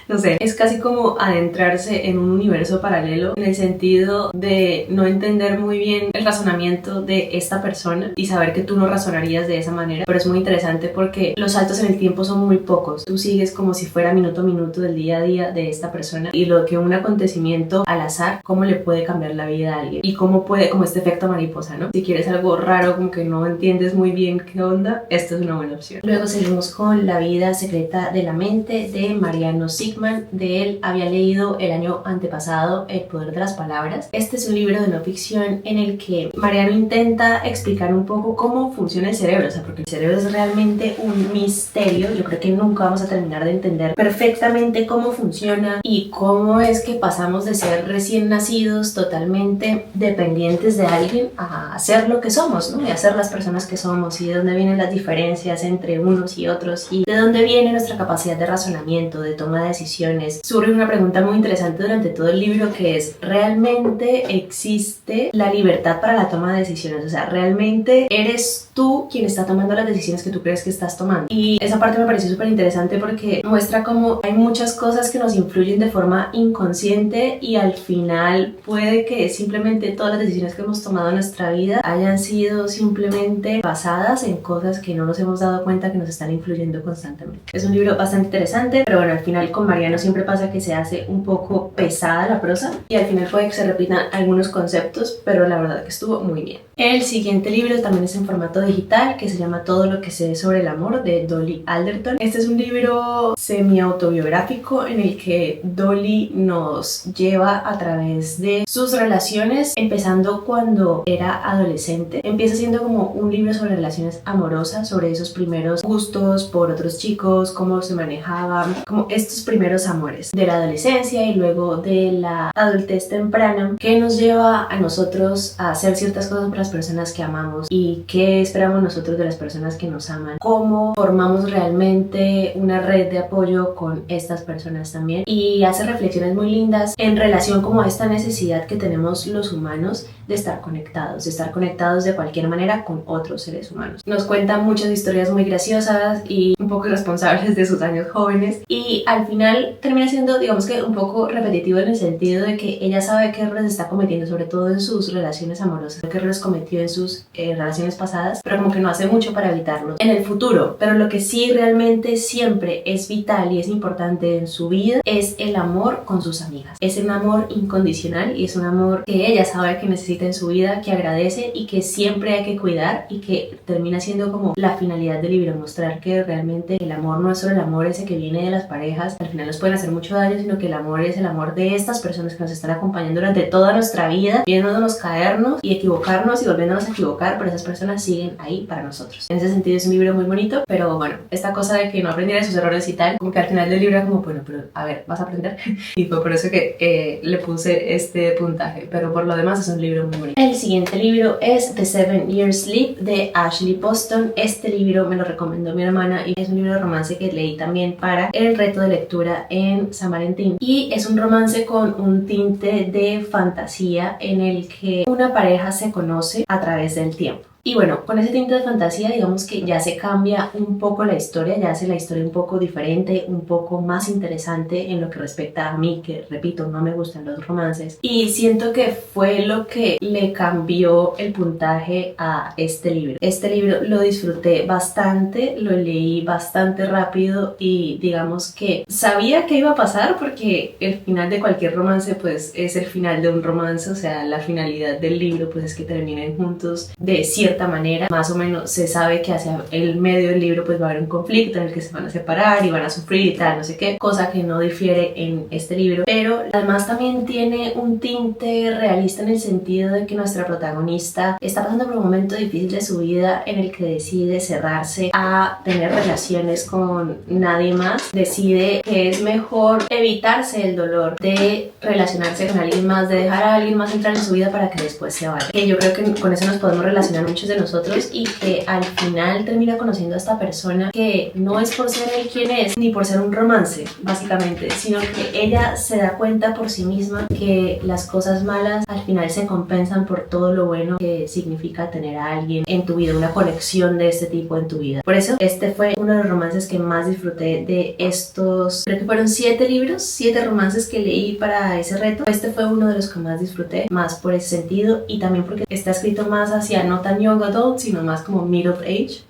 No sé, es casi como adentrarse en un universo paralelo en el sentido de no entender muy bien el razonamiento de esta persona y saber que tú no razonarías de esa manera, pero es muy interesante porque los saltos en el tiempo son muy pocos, tú sigues como si fuera minuto a minuto del día a día de esta persona y lo que un acontecimiento al azar, cómo le puede cambiar la vida a alguien y cómo puede, como este efecto mariposa, ¿no? Si quieres algo raro, como que no entiendes muy bien qué onda, esta es una buena opción. Luego seguimos con La vida secreta de la mente de Mariano Sigman. De él había leído el año antepasado El poder de las palabras. Este es un libro de no ficción en el que Mariano intenta explicar un poco cómo funciona el cerebro, o sea, porque el cerebro es realmente un misterio. Yo creo que nunca vamos a terminar de entender perfectamente cómo funciona y cómo es que pasamos de ser recién nacidos totalmente dependientes de alguien a ser lo que somos, ¿no? Y a ser las personas que somos, y de dónde vienen las diferencias entre unos y otros y de dónde viene nuestra capacidad de razonamiento, de toma de decisiones. Surge una pregunta muy interesante durante todo el libro, que es: ¿realmente existe la libertad para la toma de decisiones? O sea, ¿realmente eres tú quien está tomando las decisiones que tú crees que estás tomando? Y esa parte me pareció súper interesante porque muestra cómo hay muchas cosas que nos influyen de forma inconsciente y al final puede que simplemente todas las decisiones que hemos tomado en nuestra vida hayan sido simplemente basadas en cosas que no nos hemos dado cuenta que nos están influyendo constantemente. Es un libro bastante interesante, pero bueno, al final con Mariano siempre pasa que se hace un poco pesada la prosa y al final puede que se repitan algunos conceptos, pero la verdad que estuvo muy bien. El siguiente libro también es en formato digital, que se llama Todo lo que sé sobre el amor, de Dolly Alderton. Este es un libro semi-autobiográfico en el que Dolly nos lleva a través de sus relaciones, empezando cuando era adolescente. Empieza siendo como un libro sobre relaciones amorosas, sobre esos primeros gustos por otros chicos, cómo se manejaban, como estos primeros amores de la adolescencia y luego de la adultez temprana, que nos lleva a nosotros a hacer ciertas cosas por las personas que amamos y qué esperamos nosotros de las personas que nos aman, cómo formamos realmente una red de apoyo con estas personas también, y hace reflexiones muy lindas en relación como a esta necesidad que tenemos los humanos de estar conectados de cualquier manera con otros seres humanos. Nos cuenta muchas historias muy graciosas y un poco irresponsables de sus años jóvenes, y al final termina siendo, digamos que un poco repetitivo en el sentido de que ella sabe qué errores está cometiendo, sobre todo en sus relaciones amorosas, qué errores cometió en sus relaciones pasadas, pero como que no hace mucho para evitarlos en el futuro. Pero lo que sí realmente siempre es vital y es importante en su vida es el amor con sus amigas. Es un amor incondicional y es un amor que que ella sabe que necesita en su vida, que agradece y que siempre hay que cuidar, y que termina siendo como la finalidad del libro, mostrar que realmente el amor no es solo el amor ese que viene de las parejas, al final nos pueden hacer mucho daño, sino que el amor es el amor de estas personas que nos están acompañando durante toda nuestra vida, viéndonos caernos y equivocarnos y volviéndonos a equivocar, pero esas personas siguen ahí para nosotros. En ese sentido es un libro muy bonito, pero bueno, esta cosa de que no aprendiera de sus errores y tal, como que al final del libro era como, bueno, pero a ver, ¿vas a aprender? Y fue por eso que le puse este puntaje, pero por lo demás es un libro muy bonito. El siguiente libro es The 7 Years Sleep de Ashley Poston. Este libro me lo recomendó mi hermana y es un libro de romance que leí también para el reto de lectura en San Valentín, y es un romance con un tinte de fantasía en el que una pareja se conoce a través del tiempo. Y bueno, con ese tinte de fantasía, digamos que ya se cambia un poco la historia, ya hace la historia un poco diferente, un poco más interesante en lo que respecta a mí, que repito, no me gustan los romances. Y siento que fue lo que le cambió el puntaje a este libro. Este libro lo disfruté bastante, lo leí bastante rápido y digamos que sabía que iba a pasar, porque el final de cualquier romance pues es el final de un romance, o sea, la finalidad del libro pues es que terminen juntos de cierta manera. Más o menos se sabe que hacia el medio del libro pues va a haber un conflicto en el que se van a separar y van a sufrir y tal, no sé qué, cosa que no difiere en este libro, pero además también tiene un tinte realista en el sentido de que nuestra protagonista está pasando por un momento difícil de su vida en el que decide cerrarse a tener relaciones con nadie más, decide que es mejor evitarse el dolor de relacionarse con alguien más, de dejar a alguien más entrar en su vida para que después se vaya. Que yo creo que con eso nos podemos relacionar muchos de nosotros, y que al final termina conociendo a esta persona que no es por ser él quien es, ni por ser un romance, básicamente, sino que ella se da cuenta por sí misma que las cosas malas al final se compensan por todo lo bueno que significa tener a alguien en tu vida, una conexión de este tipo en tu vida. Por eso este fue uno de los romances que más disfruté de estos, creo que fueron 7 libros, 7 romances que leí para ese reto. Este fue uno de los que más disfruté, más por ese sentido, y también porque está escrito más hacia no tan young adult, sino más como middle age,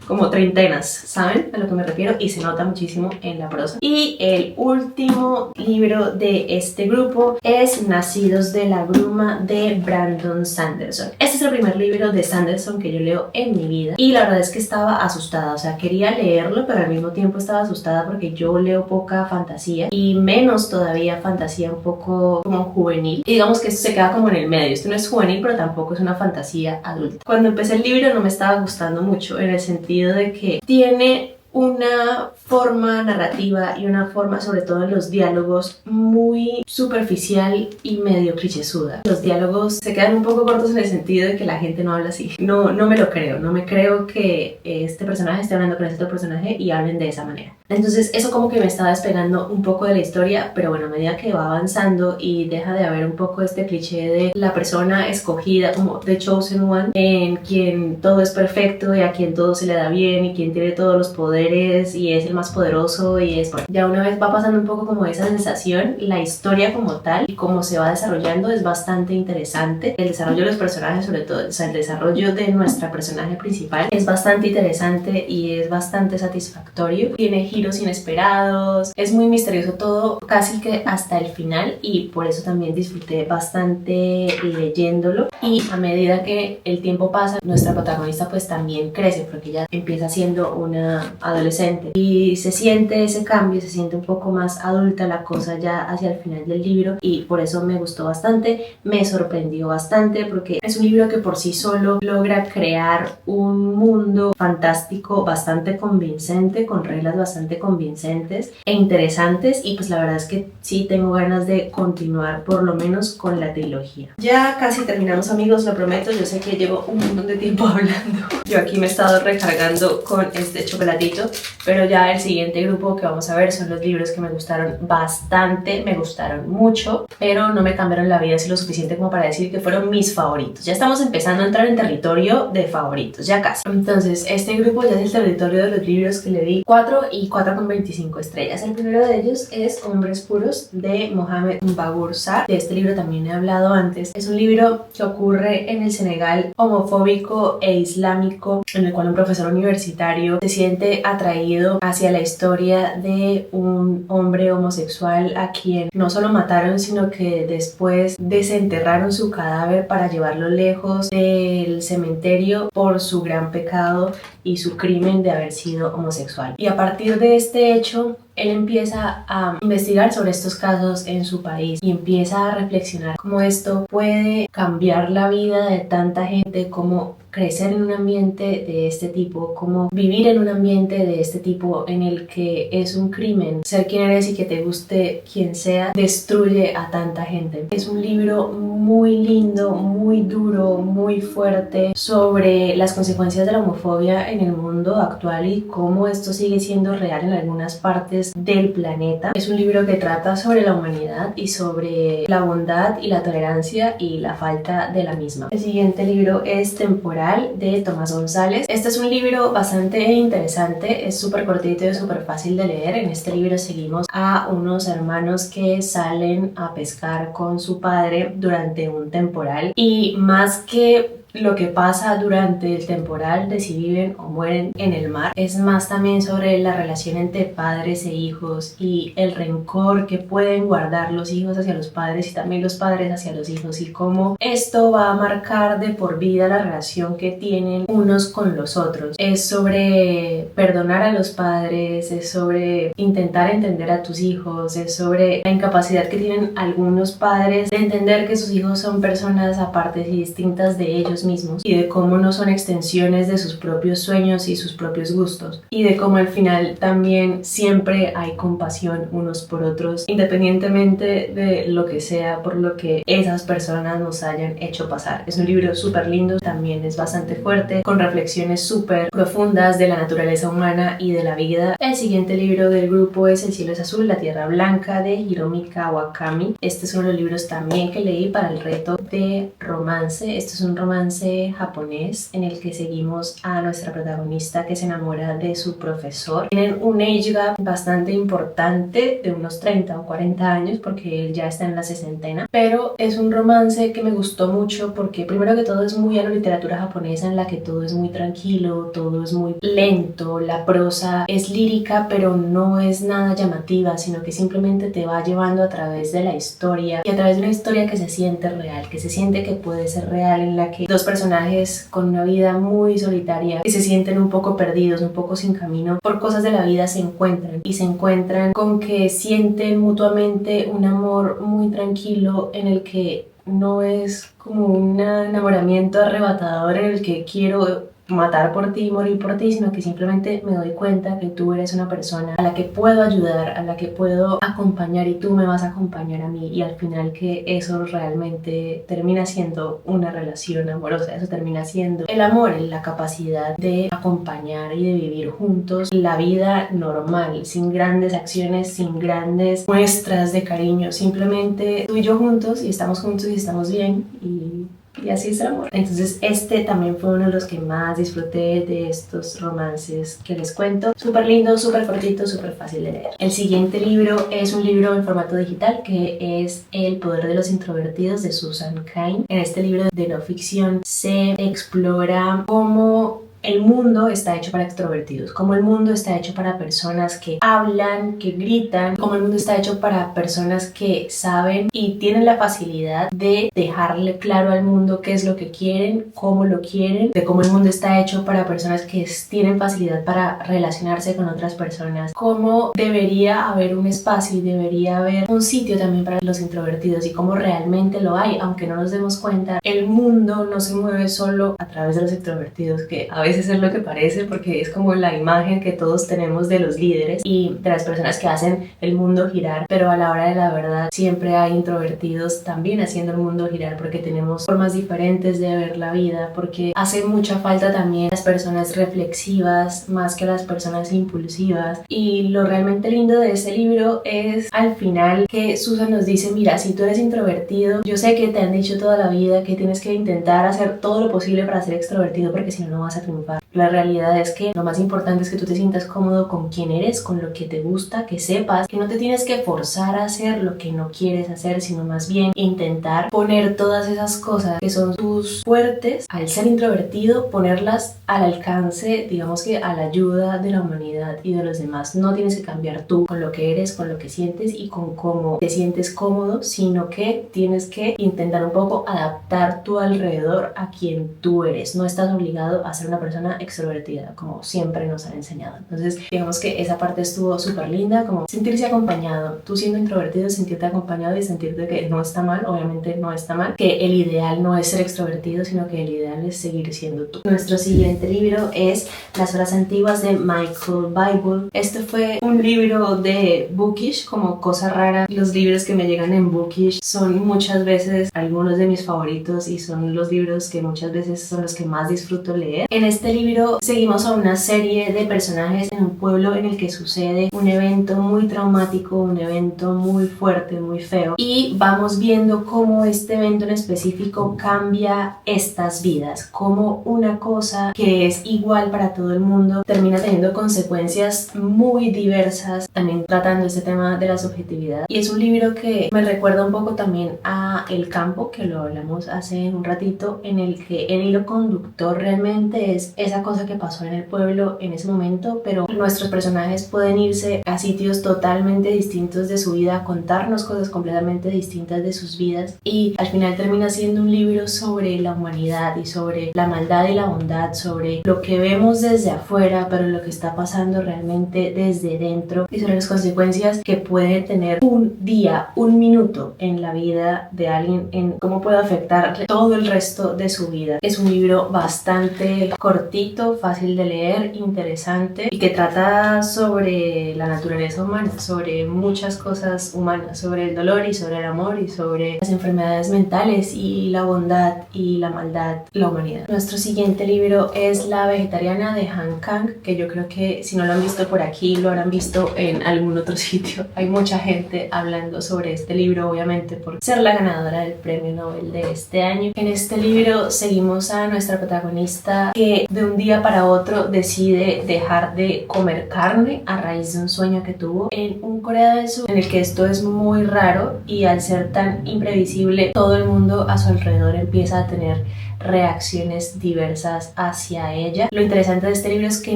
como treintenas, ¿saben a lo que me refiero? Y se nota muchísimo en la prosa. Y el último libro de este grupo es Nacidos de la Bruma de Brandon Sanderson. Este es el primer libro de Sanderson que yo leo en mi vida, y la verdad es que estaba asustada, o sea, quería leerlo, pero al mismo tiempo estaba asustada porque yo leo poca fantasía, y menos todavía fantasía un poco como juvenil, y digamos que esto se queda como en el medio. Esto no es juvenil, pero tampoco es una fantasía adulta. Cuando empecé el libro no me estaba gustando mucho, en el sentido de que tiene una forma narrativa y una forma, sobre todo en los diálogos, muy superficial y medio clichésuda. Los diálogos se quedan un poco cortos en el sentido de que la gente no habla así. No me lo creo, no me creo que este personaje esté hablando con este otro personaje y hablen de esa manera. Entonces eso como que me estaba despegando un poco de la historia, pero bueno, a medida que va avanzando y deja de haber un poco este cliché de la persona escogida, como The Chosen One, en quien todo es perfecto y a quien todo se le da bien y quien tiene todos los poderes y es el más poderoso, y es, bueno, ya una vez va pasando un poco como esa sensación. La historia como tal y cómo se va desarrollando es bastante interesante. El desarrollo de los personajes, sobre todo, o sea, el desarrollo de nuestra personaje principal es bastante interesante y es bastante satisfactorio. Tiene giros inesperados, es muy misterioso todo, casi que hasta el final, y por eso también disfruté bastante leyéndolo. Y a medida que el tiempo pasa, nuestra protagonista pues también crece, porque ella empieza siendo una adolescente y se siente ese cambio, se siente un poco más adulta la cosa ya hacia el final del libro, y por eso me gustó bastante, me sorprendió bastante, porque es un libro que por sí solo logra crear un mundo fantástico bastante convincente, con reglas bastante convincentes e interesantes, y pues la verdad es que sí tengo ganas de continuar por lo menos con la trilogía. Ya casi terminamos, amigos, lo prometo. Yo sé que llevo un montón de tiempo hablando, yo aquí me he estado recargando con este chocolatito, pero ya el siguiente grupo que vamos a ver son los libros que me gustaron bastante, me gustaron mucho, pero no me cambiaron la vida así lo suficiente como para decir que fueron mis favoritos. Ya estamos empezando a entrar en territorio de favoritos, ya casi. Entonces este grupo ya es el territorio de los libros que le di 4 y 4,25 estrellas. El primero de ellos es Hombres Puros de Mohamed Mbaghour Sarr. De este libro también he hablado antes. Es un libro que ocurre en el Senegal homofóbico e islámico, en el cual un profesor universitario se siente atraído hacia la historia de un hombre homosexual a quien no solo mataron, sino que después desenterraron su cadáver para llevarlo lejos del cementerio por su gran pecado y su crimen de haber sido homosexual. Y a partir de este hecho, él empieza a investigar sobre estos casos en su país y empieza a reflexionar cómo esto puede cambiar la vida de tanta gente, cómo crecer en un ambiente de este tipo, cómo vivir en un ambiente de este tipo en el que es un crimen ser quien eres y que te guste quien sea, destruye a tanta gente. Es un libro muy lindo, muy duro, muy fuerte sobre las consecuencias de la homofobia en el mundo actual y cómo esto sigue siendo real en algunas partes del planeta. Es un libro que trata sobre la humanidad y sobre la bondad y la tolerancia y la falta de la misma. El siguiente libro es Temporal de Tomás González. Este es un libro bastante interesante, es súper cortito y súper fácil de leer. En este libro seguimos a unos hermanos que salen a pescar con su padre durante un temporal y más que lo que pasa durante el temporal de si viven o mueren en el mar, es más también sobre la relación entre padres e hijos y el rencor que pueden guardar los hijos hacia los padres y también los padres hacia los hijos y cómo esto va a marcar de por vida la relación que tienen unos con los otros. Es sobre perdonar a los padres, es sobre intentar entender a tus hijos, es sobre la incapacidad que tienen algunos padres de entender que sus hijos son personas apartes y distintas de ellos mismos y de cómo no son extensiones de sus propios sueños y sus propios gustos y de cómo al final también siempre hay compasión unos por otros independientemente de lo que sea por lo que esas personas nos hayan hecho pasar. Es un libro súper lindo, también es bastante fuerte, con reflexiones súper profundas de la naturaleza humana y de la vida. El siguiente libro del grupo es El cielo es azul, la tierra blanca de Hiromi Kawakami. Este es uno de los libros también que leí para el reto de romance. Este es un romance japonés en el que seguimos a nuestra protagonista que se enamora de su profesor. Tienen un age gap bastante importante de unos 30 o 40 años porque él ya está en la sesentena, pero es un romance que me gustó mucho porque primero que todo es muy a la literatura japonesa en la que todo es muy tranquilo, todo es muy lento, la prosa es lírica pero no es nada llamativa, sino que simplemente te va llevando a través de la historia y a través de una historia que se siente real, que se siente que puede ser real, en la que dos personajes con una vida muy solitaria que se sienten un poco perdidos, un poco sin camino por cosas de la vida se encuentran y se encuentran con que sienten mutuamente un amor muy tranquilo en el que no es como un enamoramiento arrebatador en el que quiero matar por ti, morir por ti, sino que simplemente me doy cuenta que tú eres una persona a la que puedo ayudar, a la que puedo acompañar y tú me vas a acompañar a mí y al final que eso realmente termina siendo una relación amorosa, eso termina siendo el amor, la capacidad de acompañar y de vivir juntos la vida normal, sin grandes acciones, sin grandes muestras de cariño, simplemente tú y yo juntos y estamos bien y así es el amor. Entonces este también fue uno de los que más disfruté de estos romances que les cuento. Súper lindo, súper cortito, súper fácil de leer. El siguiente libro es un libro en formato digital que es El poder de los introvertidos de Susan Cain. En este libro de no ficción se explora cómo el mundo está hecho para extrovertidos, como el mundo está hecho para personas que hablan, que gritan, como el mundo está hecho para personas que saben y tienen la facilidad de dejarle claro al mundo qué es lo que quieren, cómo lo quieren, de cómo el mundo está hecho para personas que tienen facilidad para relacionarse con otras personas, cómo debería haber un espacio y debería haber un sitio también para los introvertidos y cómo realmente lo hay, aunque no nos demos cuenta. El mundo no se mueve solo a través de los extrovertidos, que a veces es lo que parece porque es como la imagen que todos tenemos de los líderes y de las personas que hacen el mundo girar, pero a la hora de la verdad siempre hay introvertidos también haciendo el mundo girar porque tenemos formas diferentes de ver la vida, porque hace mucha falta también las personas reflexivas más que las personas impulsivas. Y lo realmente lindo de este libro es al final que Susan nos dice: mira, si tú eres introvertido, yo sé que te han dicho toda la vida que tienes que intentar hacer todo lo posible para ser extrovertido porque si no, no vas a triunfar, La realidad es que lo más importante es que tú te sientas cómodo con quién eres, con lo que te gusta, que sepas que no te tienes que forzar a hacer lo que no quieres hacer, sino más bien intentar poner todas esas cosas que son tus fuertes, al ser introvertido, ponerlas al alcance, digamos que a la ayuda de la humanidad y de los demás. No tienes que cambiar tú con lo que eres, con lo que sientes y con cómo te sientes cómodo, sino que tienes que intentar un poco adaptar tu alrededor a quien tú eres. No estás obligado a ser una persona extrovertida, como siempre nos han enseñado. Entonces, digamos que esa parte estuvo súper linda, como sentirse acompañado. Tú siendo introvertido, sentirte acompañado y sentirte que no está mal, obviamente no está mal, que el ideal no es ser extrovertido, sino que el ideal es seguir siendo tú. Nuestro siguiente libro es Las horas antiguas de Michael Bible. Este fue un libro de Bookish, como cosa rara. Los libros que me llegan en Bookish son muchas veces algunos de mis favoritos y son los libros que muchas veces son los que más disfruto leer. En este libro seguimos a una serie de personajes en un pueblo en el que sucede un evento muy traumático, un evento muy fuerte, muy feo, y vamos viendo cómo este evento en específico cambia estas vidas, cómo una cosa que es igual para todo el mundo termina teniendo consecuencias muy diversas, también tratando este tema de la subjetividad. Y es un libro que me recuerda un poco también a El Campo, que lo hablamos hace un ratito, en el que el hilo conductor realmente es esa cosa que pasó en el pueblo en ese momento, pero nuestros personajes pueden irse a sitios totalmente distintos de su vida, contarnos cosas completamente distintas de sus vidas, y al final termina siendo un libro sobre la humanidad y sobre la maldad y la bondad, sobre lo que vemos desde afuera, pero lo que está pasando realmente desde dentro, y sobre las consecuencias que puede tener un día, un minuto en la vida de alguien, en cómo puede afectar todo el resto de su vida. Es un libro bastante cortito, fácil de leer, interesante, y que trata sobre la naturaleza humana, sobre muchas cosas humanas, sobre el dolor y sobre el amor y sobre las enfermedades mentales y la bondad y la maldad, la humanidad. Nuestro siguiente libro es La vegetariana de Han Kang, que yo creo que si no lo han visto por aquí, lo habrán visto en algún otro sitio. Hay mucha gente hablando sobre este libro, obviamente por ser la ganadora del premio Nobel de este año. En este libro seguimos a nuestra protagonista que de un día para otro decide dejar de comer carne a raíz de un sueño que tuvo en un Corea del Sur, en el que esto es muy raro, y al ser tan imprevisible, todo el mundo a su alrededor empieza a tener reacciones diversas hacia ella. Lo interesante de este libro es que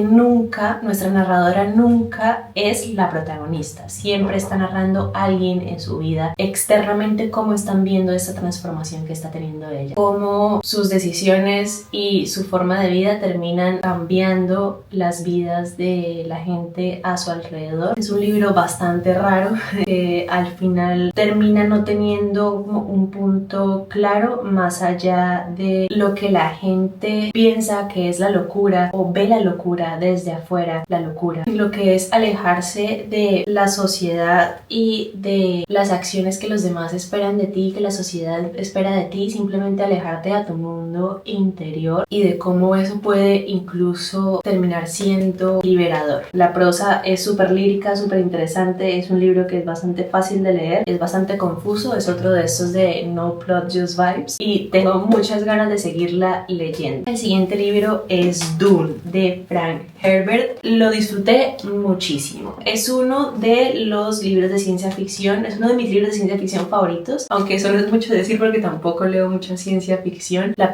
nuestra narradora nunca es la protagonista, siempre está narrando a alguien en su vida externamente cómo están viendo esta transformación que está teniendo ella, cómo sus decisiones y su forma de vida terminan cambiando las vidas de la gente a su alrededor. Es un libro bastante raro que al final termina no teniendo un punto claro más allá de lo que la gente piensa que es la locura o ve la locura desde afuera, la locura, lo que es alejarse de la sociedad y de las acciones que los demás esperan de ti, que la sociedad espera de ti, simplemente alejarte a tu mundo interior, y de cómo eso puede incluso terminar siendo liberador. La prosa es súper lírica, súper interesante, es un libro que es bastante fácil de leer, es bastante confuso, es otro de estos de no plot, just vibes, y tengo muchas ganas de seguirla leyendo. El siguiente libro es Dune de Frank Herbert. Lo disfruté muchísimo. Es uno de los libros de ciencia ficción, es uno de mis libros de ciencia ficción favoritos, aunque eso no es mucho decir porque tampoco leo mucha ciencia ficción. Las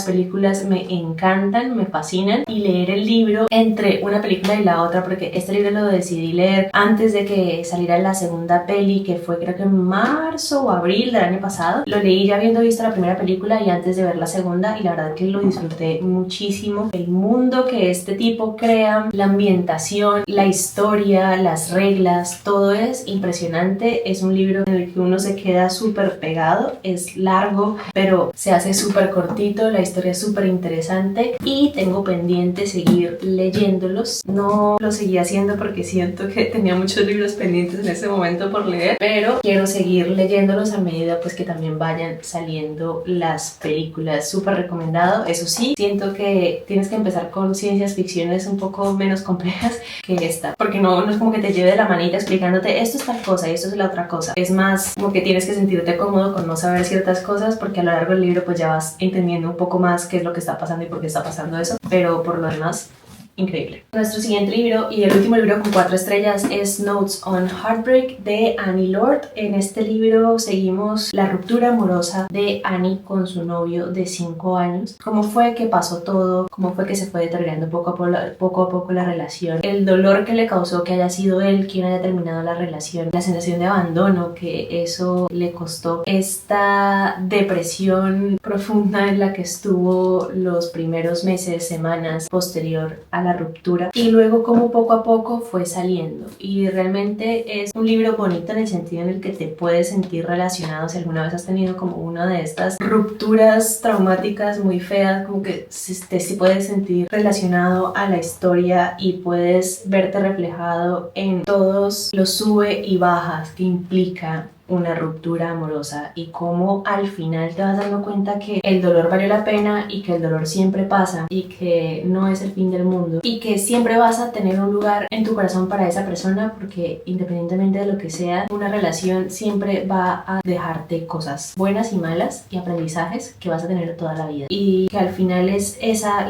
películas me encantan, me fascinan, y leer el libro entre una película y la otra, porque este libro lo decidí leer antes de que saliera la segunda peli, que fue creo que en marzo o abril del año pasado. Lo leí ya habiendo visto la primera película y antes de ver la segunda, y la verdad que lo disfruté muchísimo. El mundo que este tipo crea, la ambientación, la historia, las reglas, todo es impresionante. Es un libro en el que uno se queda súper pegado, es largo pero se hace súper cortito, la historia es súper interesante y tengo pendiente seguir leyéndolos. No lo seguí haciendo porque siento que tenía muchos libros pendientes en ese momento por leer, pero quiero seguir leyéndolos a medida pues que también vayan saliendo las películas sea, es súper recomendado. Eso sí, siento que tienes que empezar con ciencias ficciones un poco menos complejas que esta, porque no es como que te lleve de la manita explicándote esto es tal cosa y esto es la otra cosa. Es más como que tienes que sentirte cómodo con no saber ciertas cosas, porque a lo largo del libro pues ya vas entendiendo un poco más qué es lo que está pasando y por qué está pasando eso, pero por lo demás, increíble. Nuestro siguiente libro y el último libro con 4 estrellas es Notes on Heartbreak de Annie Lord. En este libro seguimos la ruptura amorosa de Annie con su novio de 5 años. Cómo fue que pasó todo, cómo fue que se fue deteriorando poco a poco la relación, el dolor que le causó que haya sido él quien haya terminado la relación, la sensación de abandono que eso le costó, esta depresión profunda en la que estuvo los primeros meses, semanas posterior a la ruptura, y luego como poco a poco fue saliendo. Y realmente es un libro bonito en el sentido en el que te puedes sentir relacionado si alguna vez has tenido como una de estas rupturas traumáticas muy feas, como que sí puedes sentir relacionado a la historia y puedes verte reflejado en todos los sube y bajas que implica una ruptura amorosa, y cómo al final te vas dando cuenta que el dolor valió la pena y que el dolor siempre pasa y que no es el fin del mundo y que siempre vas a tener un lugar en tu corazón para esa persona, porque independientemente de lo que sea, una relación siempre va a dejarte cosas buenas y malas y aprendizajes que vas a tener toda la vida, y que al final es esa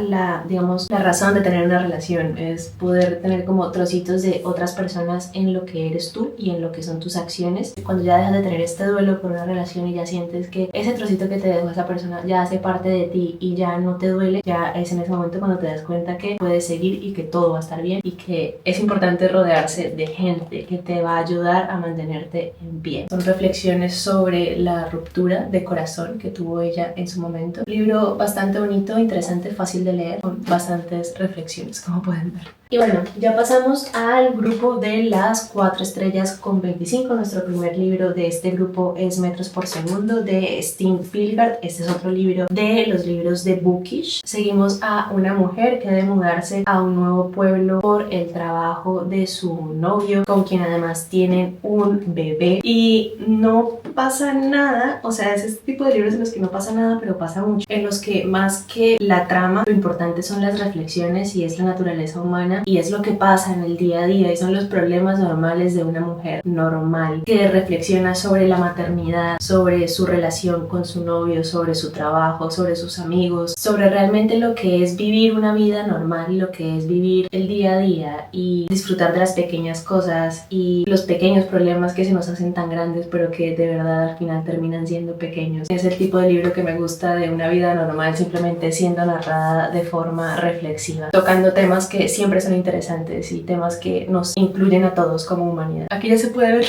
digamos, la razón de tener una relación, es poder tener como trocitos de otras personas en lo que eres tú y en lo que son tus acciones. Cuando ya dejas de tener este duelo por una relación y ya sientes que ese trocito que te dejó esa persona ya hace parte de ti y ya no te duele, ya es en ese momento cuando te das cuenta que puedes seguir y que todo va a estar bien, y que es importante rodearse de gente que te va a ayudar a mantenerte en pie. Son reflexiones sobre la ruptura de corazón que tuvo ella en su momento. Libro bastante bonito, interesante, fácil de leer, con bastantes reflexiones, como pueden ver. Y bueno, ya pasamos al grupo de las 4 estrellas con 25. Nuestro primer libro de este grupo es Metros por Segundo de Steen Pilgard. Este es otro libro de los libros de Bookish. Seguimos a una mujer que debe mudarse a un nuevo pueblo por el trabajo de su novio, con quien además tienen un bebé, y no pasa nada. O sea, es este tipo de libros en los que no pasa nada, pero pasa mucho, en los que más que la trama, lo importante son las reflexiones y es la naturaleza humana y es lo que pasa en el día a día, y son los problemas normales de una mujer normal que reflexiona sobre la maternidad, sobre su relación con su novio, sobre su trabajo, sobre sus amigos, sobre realmente lo que es vivir una vida normal y lo que es vivir el día a día y disfrutar de las pequeñas cosas y los pequeños problemas que se nos hacen tan grandes pero que de verdad al final terminan siendo pequeños. Es el tipo de libro que me gusta, de una vida normal simplemente siendo narrada de forma reflexiva, tocando temas que siempre son interesantes y temas que nos incluyen a todos como humanidad. Aquí ya se puede ver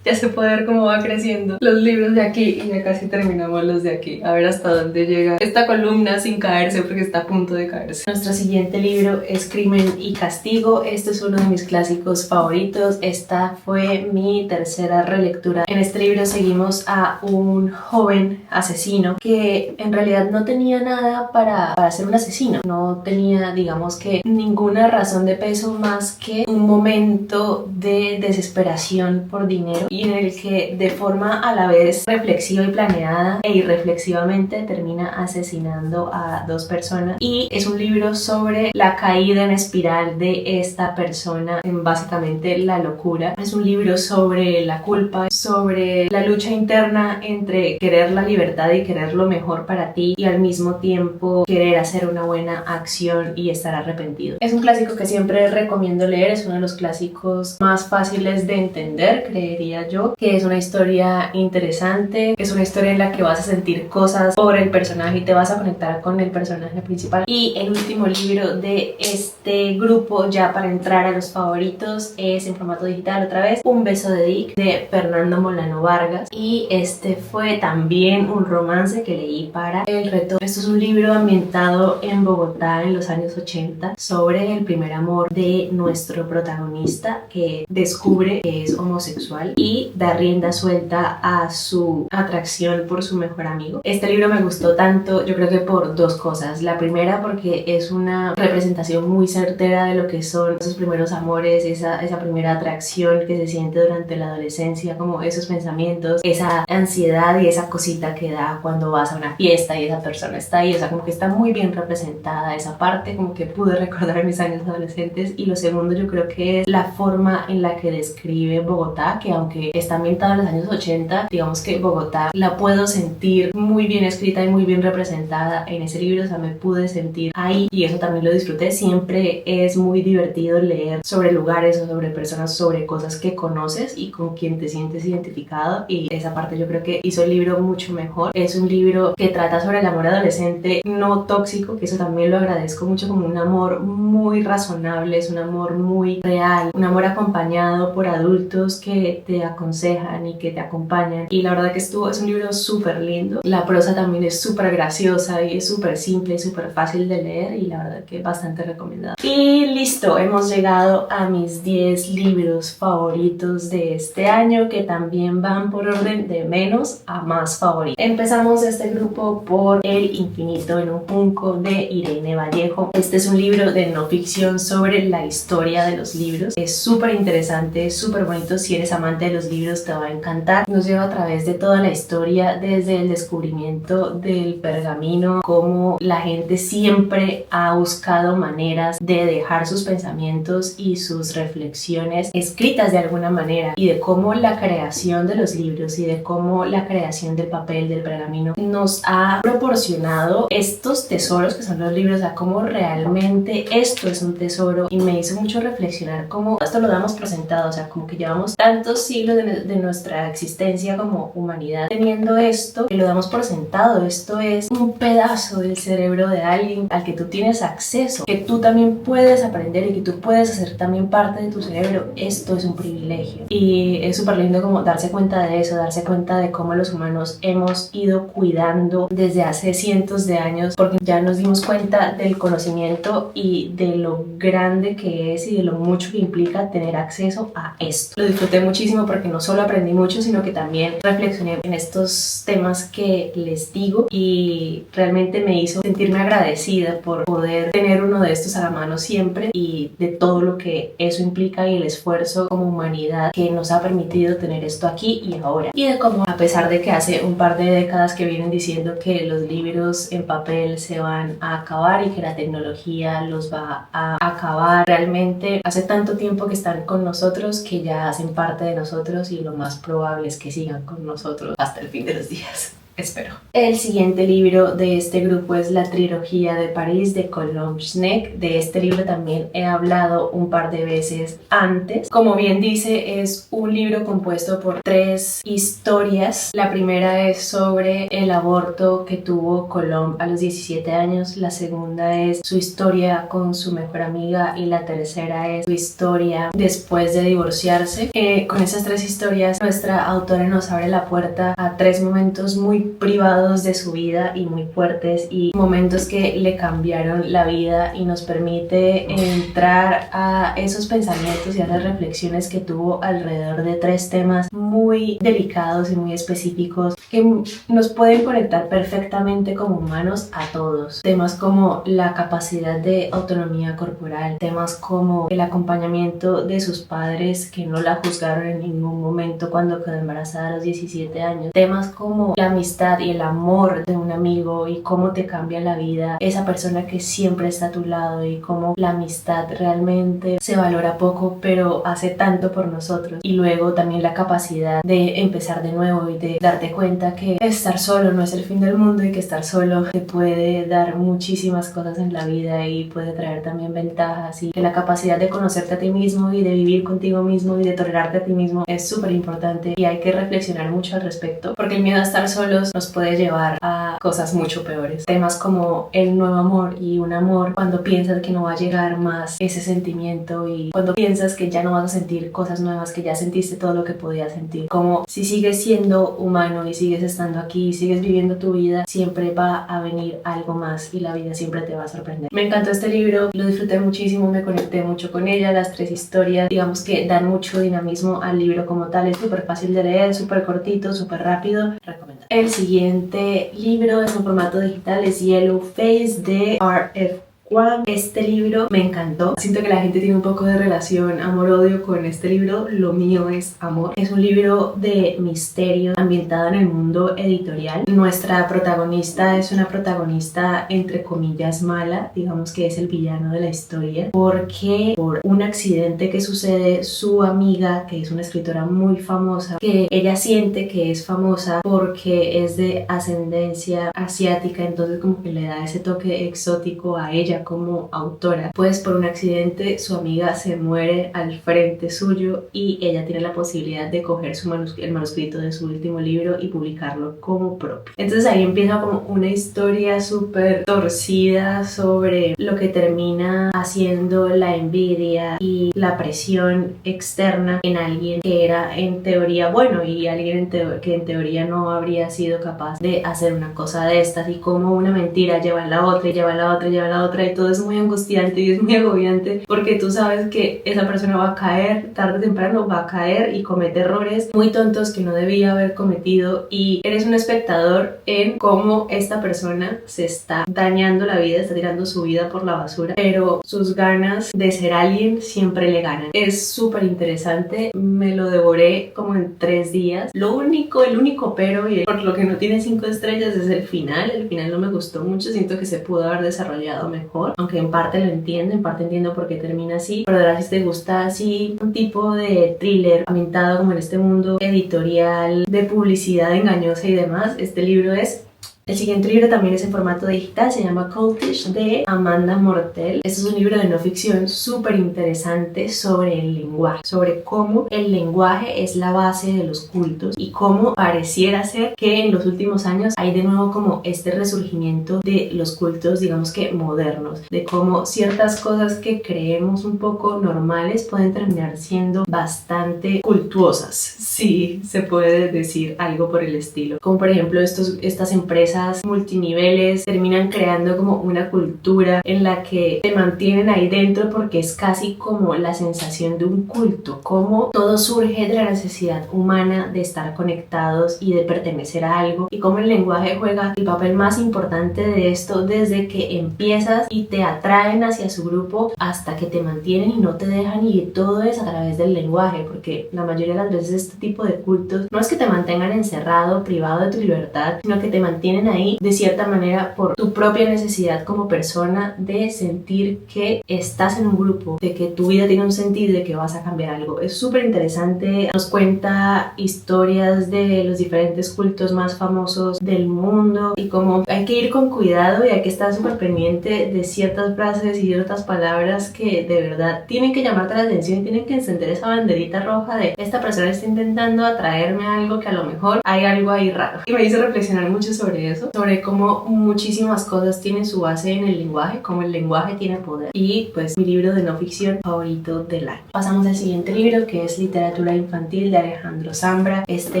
ya se puede ver cómo va creciendo los libros de aquí, y ya casi terminamos los de aquí. A ver hasta dónde llega esta columna sin caerse, porque está a punto de caerse. Nuestro siguiente libro es Crimen y Castigo. Este es uno de mis clásicos favoritos. Esta fue mi tercera relectura. En este libro seguimos a un joven asesino que en realidad no tenía nada para ser un asesino. No tenía, digamos que, ninguna razón de peso más que un momento de desesperación por dinero, y en el que de forma a la vez reflexiva y planeada e irreflexivamente termina asesinando a 2 personas. Y es un libro sobre la caída en espiral de esta persona en básicamente la locura. Es un libro sobre la culpa, sobre la lucha interna entre querer la libertad y querer lo mejor para ti y al mismo tiempo querer hacer una buena acción y estar arrepentido. Es un clásico que siempre recomiendo leer, es uno de los clásicos más fáciles de entender, creería yo, que es una historia interesante, es una historia en la que vas a sentir cosas por el personaje y te vas a conectar con el personaje principal. Y el último libro de este grupo, ya para entrar a los favoritos, es en formato digital otra vez, Un beso de Dick de Fernando Molano Vargas, y este fue también un romance que leí para el reto. Esto es un libro ambientado en Bogotá en los años 80 sobre el primer amor de nuestro protagonista, que descubre que es homosexual, y y da rienda suelta a su atracción por su mejor amigo. Este libro me gustó tanto, yo creo que por dos cosas. La primera, porque es una representación muy certera de lo que son esos primeros amores, esa primera atracción que se siente durante la adolescencia, como esos pensamientos, esa ansiedad y esa cosita que da cuando vas a una fiesta y esa persona está ahí. O sea, como que está muy bien representada esa parte, como que pude recordar en mis años adolescentes. Y lo segundo, yo creo que es la forma en la que describe Bogotá, que aunque está ambientada en los años 80, digamos que Bogotá la puedo sentir muy bien escrita y muy bien representada en ese libro. O sea, me pude sentir ahí y eso también lo disfruté. Siempre es muy divertido leer sobre lugares o sobre personas, sobre cosas que conoces y con quien te sientes identificado, y esa parte yo creo que hizo el libro mucho mejor. Es un libro que trata sobre el amor adolescente no tóxico, que eso también lo agradezco mucho, como un amor muy razonable, es un amor muy real, un amor acompañado por adultos que te aconsejan y que te acompañan, y la verdad que es un libro súper lindo. La prosa también es súper graciosa y es súper simple y súper fácil de leer, y la verdad que bastante recomendado. Y listo, hemos llegado a mis 10 libros favoritos de este año, que también van por orden de menos a más favoritos. Empezamos este grupo por El infinito en un junco de Irene Vallejo. Este es un libro de no ficción sobre la historia de los libros. Es súper interesante, es súper bonito. Si eres amante de los libros te va a encantar. Nos lleva a través de toda la historia, desde el descubrimiento del pergamino, cómo la gente siempre ha buscado maneras de dejar sus pensamientos y sus reflexiones escritas de alguna manera, y de cómo la creación de los libros y de cómo la creación del papel, del pergamino, nos ha proporcionado estos tesoros que son los libros. O sea, cómo realmente esto es un tesoro, y me hizo mucho reflexionar cómo esto lo damos por sentado. O sea, como que llevamos tantos siglos de nuestra existencia como humanidad teniendo esto, que lo damos por sentado. Esto es un pedazo del cerebro de alguien al que tú tienes acceso, que tú también puedes aprender y que tú puedes hacer también parte de tu cerebro. Esto es un privilegio, y es súper lindo como darse cuenta de eso, darse cuenta de cómo los humanos hemos ido cuidando desde hace cientos de años, porque ya nos dimos cuenta del conocimiento y de lo grande que es y de lo mucho que implica tener acceso a esto. Lo disfruté muchísimo porque no solo aprendí mucho, sino que también reflexioné en estos temas que les digo, y realmente me hizo sentirme agradecida por poder tener uno de estos a la mano siempre, y de todo lo que eso implica y el esfuerzo como humanidad que nos ha permitido tener esto aquí y ahora, y de cómo, a pesar de que hace un par de décadas que vienen diciendo que los libros en papel se van a acabar y que la tecnología los va a acabar, realmente hace tanto tiempo que están con nosotros que ya hacen parte de nosotros, y lo más probable es que sigan con nosotros hasta el fin de los días. Espero. El siguiente libro de este grupo es La trilogía de París de Colombe Schneck. De este libro también he hablado un par de veces antes. Como bien dice, es un libro compuesto por 3 historias. La primera es sobre el aborto que tuvo Colombe a los 17 años. La segunda es su historia con su mejor amiga, y la tercera es su historia después de divorciarse. Con esas 3 historias, nuestra autora nos abre la puerta a 3 momentos muy privados de su vida y muy fuertes, y momentos que le cambiaron la vida, y nos permite entrar a esos pensamientos y a las reflexiones que tuvo alrededor de 3 temas muy delicados y muy específicos que nos pueden conectar perfectamente como humanos a todos. Temas como la capacidad de autonomía corporal, temas como el acompañamiento de sus padres que no la juzgaron en ningún momento cuando quedó embarazada a los 17 años, temas como la amistad y el amor de un amigo, y cómo te cambia la vida esa persona que siempre está a tu lado, y cómo la amistad realmente se valora poco pero hace tanto por nosotros. Y luego también la capacidad de empezar de nuevo y de darte cuenta que estar solo no es el fin del mundo, y que estar solo te puede dar muchísimas cosas en la vida y puede traer también ventajas, y que la capacidad de conocerte a ti mismo y de vivir contigo mismo y de tolerarte a ti mismo es súper importante, y hay que reflexionar mucho al respecto, porque el miedo a estar solo libros nos puede llevar a cosas mucho peores. Temas como el nuevo amor y un amor cuando piensas que no va a llegar más ese sentimiento y cuando piensas que ya no vas a sentir cosas nuevas, que ya sentiste todo lo que podías sentir. Como si sigues siendo humano y sigues estando aquí y sigues viviendo tu vida, siempre va a venir algo más y la vida siempre te va a sorprender. Me encantó este libro, lo disfruté muchísimo, me conecté mucho con ella. Las 3 historias, digamos que dan mucho dinamismo al libro como tal. Es súper fácil de leer, súper cortito, súper rápido. Recomendado. El siguiente libro es en formato digital, es Yellow Face de R.F. Kuang. Este libro me encantó. Siento que la gente tiene un poco de relación amor-odio con este libro. Lo mío es amor. Es un libro de misterio ambientado en el mundo editorial. Nuestra protagonista es una protagonista entre comillas mala, digamos que es el villano de la historia, porque por un accidente que sucede, su amiga, que es una escritora muy famosa, que ella siente que es famosa porque es de ascendencia asiática, entonces como que le da ese toque exótico a ella como autora, pues por un accidente su amiga se muere al frente suyo y ella tiene la posibilidad de coger el manuscrito de su último libro y publicarlo como propio. Entonces ahí empieza como una historia súper torcida sobre lo que termina haciendo la envidia y la presión externa en alguien que era en teoría bueno y alguien que en teoría no habría sido capaz de hacer una cosa de estas, y como una mentira lleva a la otra y lleva a la otra y lleva a la otra, y todo es muy angustiante y es muy agobiante porque tú sabes que esa persona va a caer tarde o temprano, va a caer y comete errores muy tontos que no debía haber cometido, y eres un espectador en cómo esta persona se está dañando la vida, está tirando su vida por la basura, pero sus ganas de ser alguien siempre le ganan. Es súper interesante, me lo devoré como en 3 días. El único pero, y por lo que no tiene 5 estrellas, es el final. El final no me gustó mucho, siento que se pudo haber desarrollado mejor, aunque en parte lo entiendo, en parte entiendo por qué termina así. Pero de verdad, si te gusta así un tipo de thriller ambientado como en este mundo editorial de publicidad engañosa y demás, este libro es. El siguiente libro también es en formato digital, se llama Cultish de Amanda Mortel. Este es un libro de no ficción súper interesante sobre el lenguaje, sobre cómo el lenguaje es la base de los cultos y cómo pareciera ser que en los últimos años hay de nuevo como este resurgimiento de los cultos, digamos que modernos, de cómo ciertas cosas que creemos un poco normales pueden terminar siendo bastante cultuosas, si se puede decir algo por el estilo. Como por ejemplo estas empresas multiniveles terminan creando como una cultura en la que te mantienen ahí dentro porque es casi como la sensación de un culto, como todo surge de la necesidad humana de estar conectados y de pertenecer a algo, y como el lenguaje juega el papel más importante de esto desde que empiezas y te atraen hacia su grupo hasta que te mantienen y no te dejan, y todo es a través del lenguaje, porque la mayoría de las veces este tipo de cultos no es que te mantengan encerrado, privado de tu libertad, sino que te mantienen ahí de cierta manera por tu propia necesidad como persona de sentir que estás en un grupo, de que tu vida tiene un sentido y de que vas a cambiar algo. Es súper interesante, nos cuenta historias de los diferentes cultos más famosos del mundo y cómo hay que ir con cuidado y hay que estar súper pendiente de ciertas frases y ciertas palabras que de verdad tienen que llamarte la atención y tienen que encender esa banderita roja de esta persona está intentando atraerme a algo que a lo mejor hay algo ahí raro. Y me hizo reflexionar mucho sobre eso, sobre cómo muchísimas cosas tienen su base en el lenguaje, cómo el lenguaje tiene poder, y pues mi libro de no ficción favorito del año. Pasamos al siguiente libro, que es Literatura Infantil de Alejandro Zambra. Este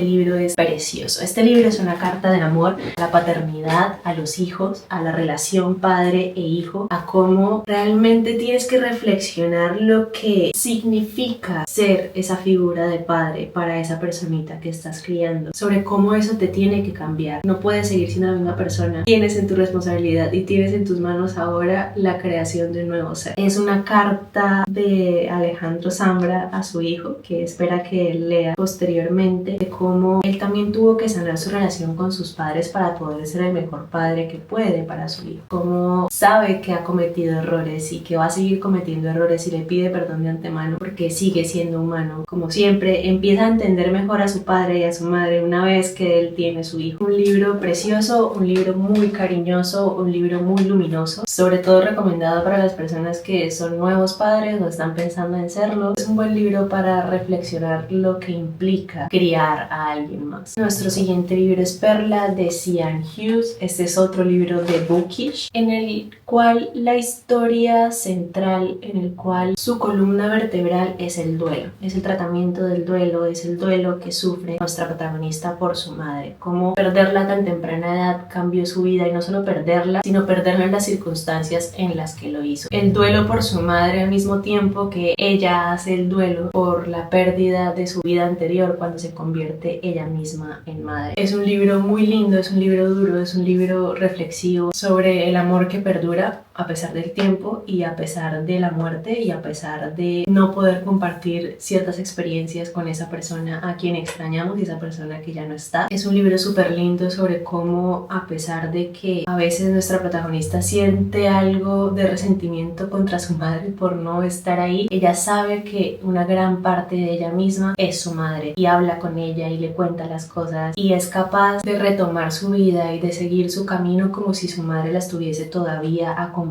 libro es precioso. Este libro es una carta de amor a la paternidad, a los hijos, a la relación padre e hijo, a cómo realmente tienes que reflexionar lo que significa ser esa figura de padre para esa personita que estás criando, sobre cómo eso te tiene que cambiar. No puedes seguir siendo la misma persona. Tienes en tu responsabilidad y tienes en tus manos ahora la creación de un nuevo ser. Es una carta de Alejandro Zambra a su hijo, que espera que él lea posteriormente, de cómo él también tuvo que sanar su relación con sus padres para poder ser el mejor padre que puede para su hijo. Cómo sabe que ha cometido errores y que va a seguir cometiendo errores y le pide perdón de antemano porque sigue siendo humano. Como siempre, empieza a entender mejor a su padre y a su madre una vez que él tiene su hijo. Un libro precioso, un libro muy cariñoso, un libro muy luminoso, sobre todo recomendado para las personas que son nuevos padres o están pensando en serlo. Es un buen libro para reflexionar lo que implica criar a alguien más. Nuestro siguiente libro es Perla de Cian Hughes. Este es otro libro de Bookish, en el cual la historia central, en el cual su columna vertebral es el duelo, es el tratamiento del duelo, es el duelo que sufre nuestra protagonista por su madre, cómo perderla a tan temprana edad cambió su vida, y no solo perderla, sino perderla en las circunstancias en las que lo hizo. El duelo por su madre al mismo tiempo que ella hace el duelo por la pérdida de su vida anterior cuando se convierte ella misma en madre. Es un libro muy lindo, es un libro duro, es un libro reflexivo sobre el amor que perdura a pesar del tiempo y a pesar de la muerte y a pesar de no poder compartir ciertas experiencias con esa persona a quien extrañamos y esa persona que ya no está. Es un libro súper lindo sobre cómo, a pesar de que a veces nuestra protagonista siente algo de resentimiento contra su madre por no estar ahí, ella sabe que una gran parte de ella misma es su madre y habla con ella y le cuenta las cosas y es capaz de retomar su vida y de seguir su camino como si su madre la estuviese todavía acompañando.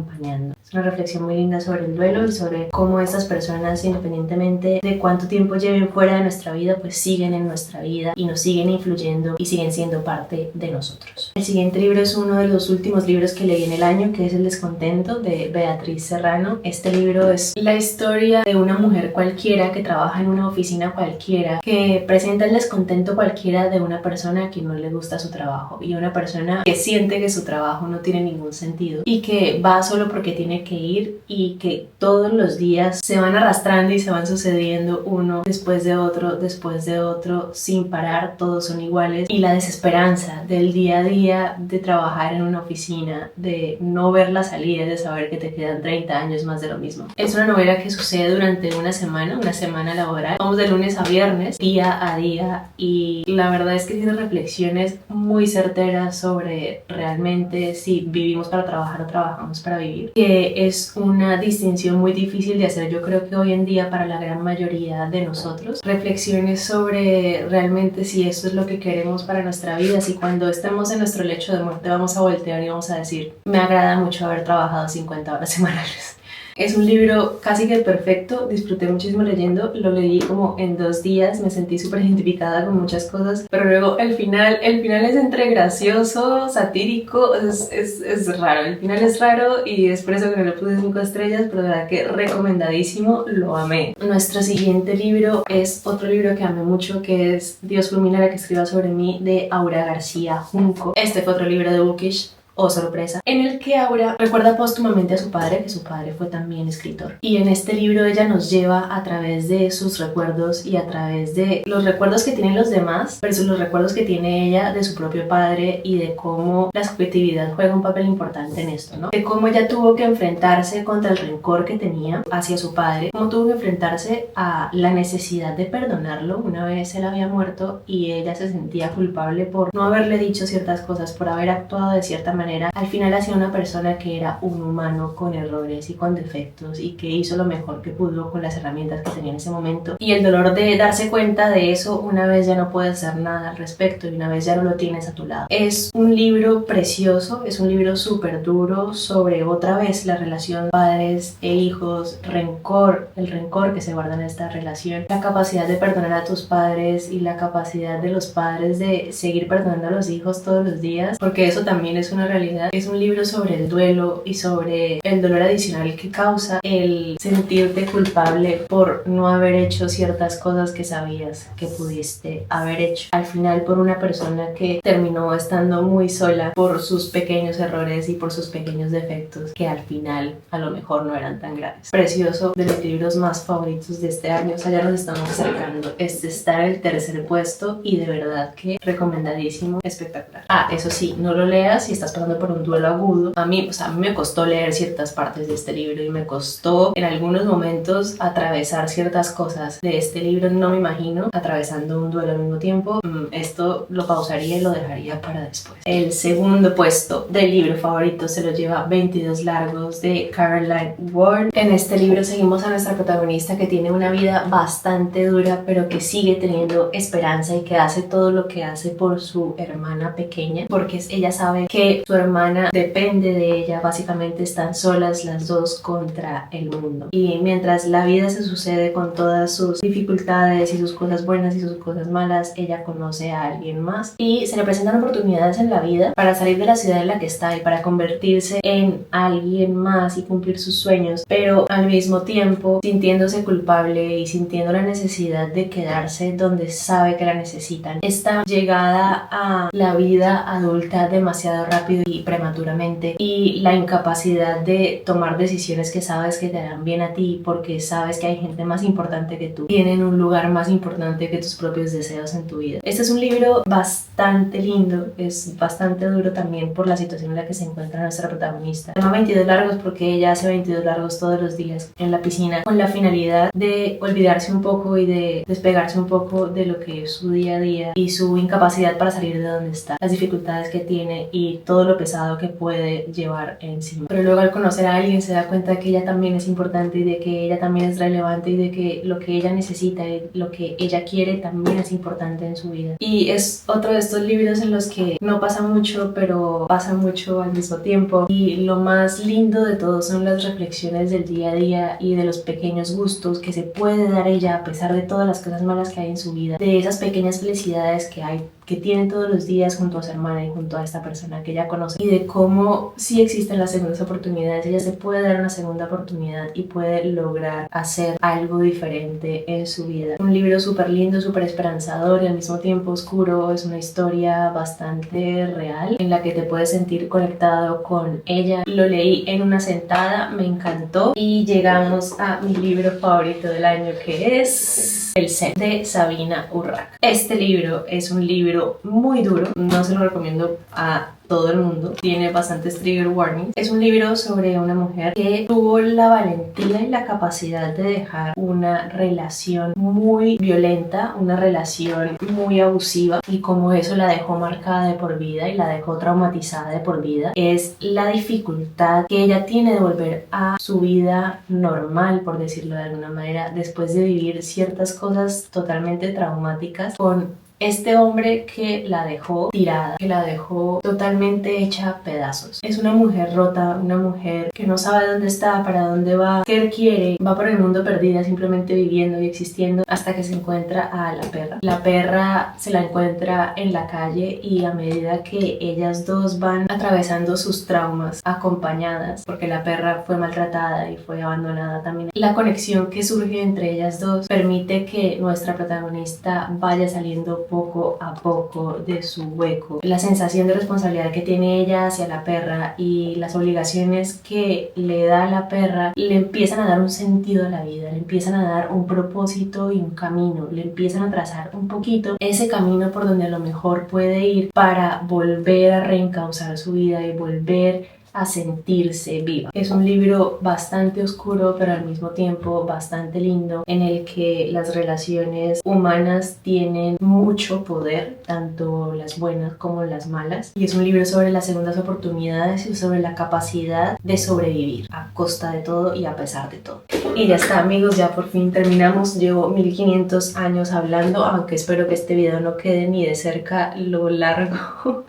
Es una reflexión muy linda sobre el duelo y sobre cómo estas personas, independientemente de cuánto tiempo lleven fuera de nuestra vida, pues siguen en nuestra vida y nos siguen influyendo y siguen siendo parte de nosotros. El siguiente libro es uno de los últimos libros que leí en el año, que es El descontento, de Beatriz Serrano. Este libro es la historia de una mujer cualquiera que trabaja en una oficina cualquiera, que presenta el descontento cualquiera de una persona a quien no le gusta su trabajo y una persona que siente que su trabajo no tiene ningún sentido y que va solo porque tiene que ir, y que todos los días se van arrastrando y se van sucediendo uno después de otro sin parar, todos son iguales, y la desesperanza del día a día de trabajar en una oficina, de no ver la salida, de saber que te quedan 30 años más de lo mismo. Es una novela que sucede durante una semana laboral. Vamos de lunes a viernes, día a día, y la verdad es que tiene reflexiones muy certeras sobre realmente si vivimos para trabajar o trabajamos para vivir, que es una distinción muy difícil de hacer, yo creo que hoy en día, para la gran mayoría de nosotros. Reflexiones sobre realmente si esto es lo que queremos para nuestra vida, si cuando estemos en nuestro lecho de muerte vamos a voltear y vamos a decir: me agrada mucho haber trabajado 50 horas semanales. Es un libro casi que perfecto, disfruté muchísimo leyendo, lo leí como en 2 días, me sentí súper identificada con muchas cosas, pero luego el final es entre gracioso, satírico, es raro, el final es raro y es por eso que no le puse 5 estrellas, pero de verdad que recomendadísimo, lo amé. Nuestro siguiente libro es otro libro que amé mucho, que es Dios fulmina la que escriba sobre mí, de Aura García Junco. Este fue otro libro de Bookish, oh sorpresa, en el que Aura recuerda póstumamente a su padre, que su padre fue también escritor. Y en este libro ella nos lleva a través de sus recuerdos y a través de los recuerdos que tienen los demás versus los recuerdos que tiene ella de su propio padre, y de cómo la subjetividad juega un papel importante en esto, ¿no? De cómo ella tuvo que enfrentarse contra el rencor que tenía hacia su padre, cómo tuvo que enfrentarse a la necesidad de perdonarlo una vez él había muerto y ella se sentía culpable por no haberle dicho ciertas cosas, por haber actuado de cierta manera, al final hacia una persona que era un humano con errores y con defectos y que hizo lo mejor que pudo con las herramientas que tenía en ese momento, y el dolor de darse cuenta de eso una vez ya no puedes hacer nada al respecto y una vez ya no lo tienes a tu lado. Es un libro precioso, es un libro súper duro sobre otra vez la relación padres e hijos, el rencor que se guarda en esta relación, la capacidad de perdonar a tus padres y la capacidad de los padres de seguir perdonando a los hijos todos los días, porque eso también es una realidad. Es un libro sobre el duelo y sobre el dolor adicional que causa el sentirte culpable por no haber hecho ciertas cosas que sabías que pudiste haber hecho. Al final, por una persona que terminó estando muy sola por sus pequeños errores y por sus pequeños defectos, que al final a lo mejor no eran tan graves. Precioso, de los libros más favoritos de este año. O sea, ya nos estamos acercando. Este está en el 3er puesto y de verdad que recomendadísimo, espectacular. Eso sí, no lo leas si estás pasando por un duelo agudo. A mí me costó leer ciertas partes de este libro y me costó en algunos momentos atravesar ciertas cosas de este libro. No me imagino atravesando un duelo al mismo tiempo. Esto lo pausaría y lo dejaría para después. El segundo puesto del libro favorito se lo lleva 22 largos, de Caroline Ward. En este libro seguimos a nuestra protagonista, que tiene una vida bastante dura pero que sigue teniendo esperanza y que hace todo lo que hace por su hermana pequeña, porque ella sabe que Su hermana depende de ella, básicamente están solas las dos contra el mundo. Y mientras la vida se sucede con todas sus dificultades y sus cosas buenas y sus cosas malas, ella conoce a alguien más y se le presentan oportunidades en la vida para salir de la ciudad en la que está y para convertirse en alguien más y cumplir sus sueños, pero al mismo tiempo sintiéndose culpable y sintiendo la necesidad de quedarse donde sabe que la necesitan. Esta llegada a la vida adulta demasiado rápido y prematuramente, y la incapacidad de tomar decisiones que sabes que te harán bien a ti porque sabes que hay gente más importante que tú, tienen un lugar más importante que tus propios deseos en tu vida. Este es un libro bastante lindo, es bastante duro también por la situación en la que se encuentra nuestra protagonista. Se llama 22 largos porque ella hace 22 largos todos los días en la piscina con la finalidad de olvidarse un poco y de despegarse un poco de lo que es su día a día y su incapacidad para salir de donde está, las dificultades que tiene y todo lo pesado que puede llevar encima. Pero luego al conocer a alguien se da cuenta de que ella también es importante y de que ella también es relevante y de que lo que ella necesita y lo que ella quiere también es importante en su vida. Y es otro de estos libros en los que no pasa mucho, pero pasa mucho al mismo tiempo. Y lo más lindo de todo son las reflexiones del día a día y de los pequeños gustos que se puede dar ella a pesar de todas las cosas malas que hay en su vida, de esas pequeñas felicidades que tiene todos los días junto a su hermana y junto a esta persona que ella conoce, y de cómo sí existen las segundas oportunidades. Ella se puede dar una segunda oportunidad y puede lograr hacer algo diferente en su vida. Un libro súper lindo, súper esperanzador y al mismo tiempo oscuro. Es una historia bastante real en la que te puedes sentir conectado con ella. Lo leí en una sentada, me encantó, y llegamos a mi libro favorito del año, que es El Zen, de Sabina Urrak. Este libro es un libro muy duro, no se lo recomiendo a todo el mundo, tiene bastantes trigger warnings. Es un libro sobre una mujer que tuvo la valentía y la capacidad de dejar una relación muy violenta, una relación muy abusiva, y como eso la dejó marcada de por vida y la dejó traumatizada de por vida. Es la dificultad que ella tiene de volver a su vida normal, por decirlo de alguna manera, después de vivir ciertas cosas totalmente traumáticas con este hombre que la dejó tirada, que la dejó totalmente hecha pedazos. Es una mujer rota, una mujer que no sabe dónde está, para dónde va, qué quiere, va por el mundo perdida, simplemente viviendo y existiendo, hasta que se encuentra a la perra. La perra se la encuentra en la calle, y a medida que ellas dos van atravesando sus traumas acompañadas, porque la perra fue maltratada y fue abandonada también, la conexión que surge entre ellas dos permite que nuestra protagonista vaya saliendo poco a poco de su hueco. La sensación de responsabilidad que tiene ella hacia la perra y las obligaciones que le da a la perra le empiezan a dar un sentido a la vida, le empiezan a dar un propósito y un camino, le empiezan a trazar un poquito ese camino por donde a lo mejor puede ir para volver a reencauzar su vida y volver a sentirse viva. Es un libro bastante oscuro, pero al mismo tiempo bastante lindo, en el que las relaciones humanas tienen mucho poder, tanto las buenas como las malas, y es un libro sobre las segundas oportunidades y sobre la capacidad de sobrevivir a costa de todo y a pesar de todo. Y ya está, amigos, ya por fin terminamos. Llevo 1500 años hablando, aunque espero que este video no quede ni de cerca lo largo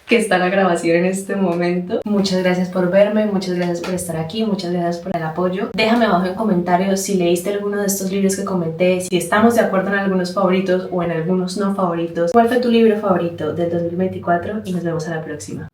que está la grabación en este momento. Muchas gracias por verme, muchas gracias por estar aquí, muchas gracias por el apoyo. Déjame abajo en comentarios si leíste alguno de estos libros que comenté, si estamos de acuerdo en algunos favoritos o en algunos no favoritos. ¿Cuál fue tu libro favorito del 2024? Y nos vemos a la próxima.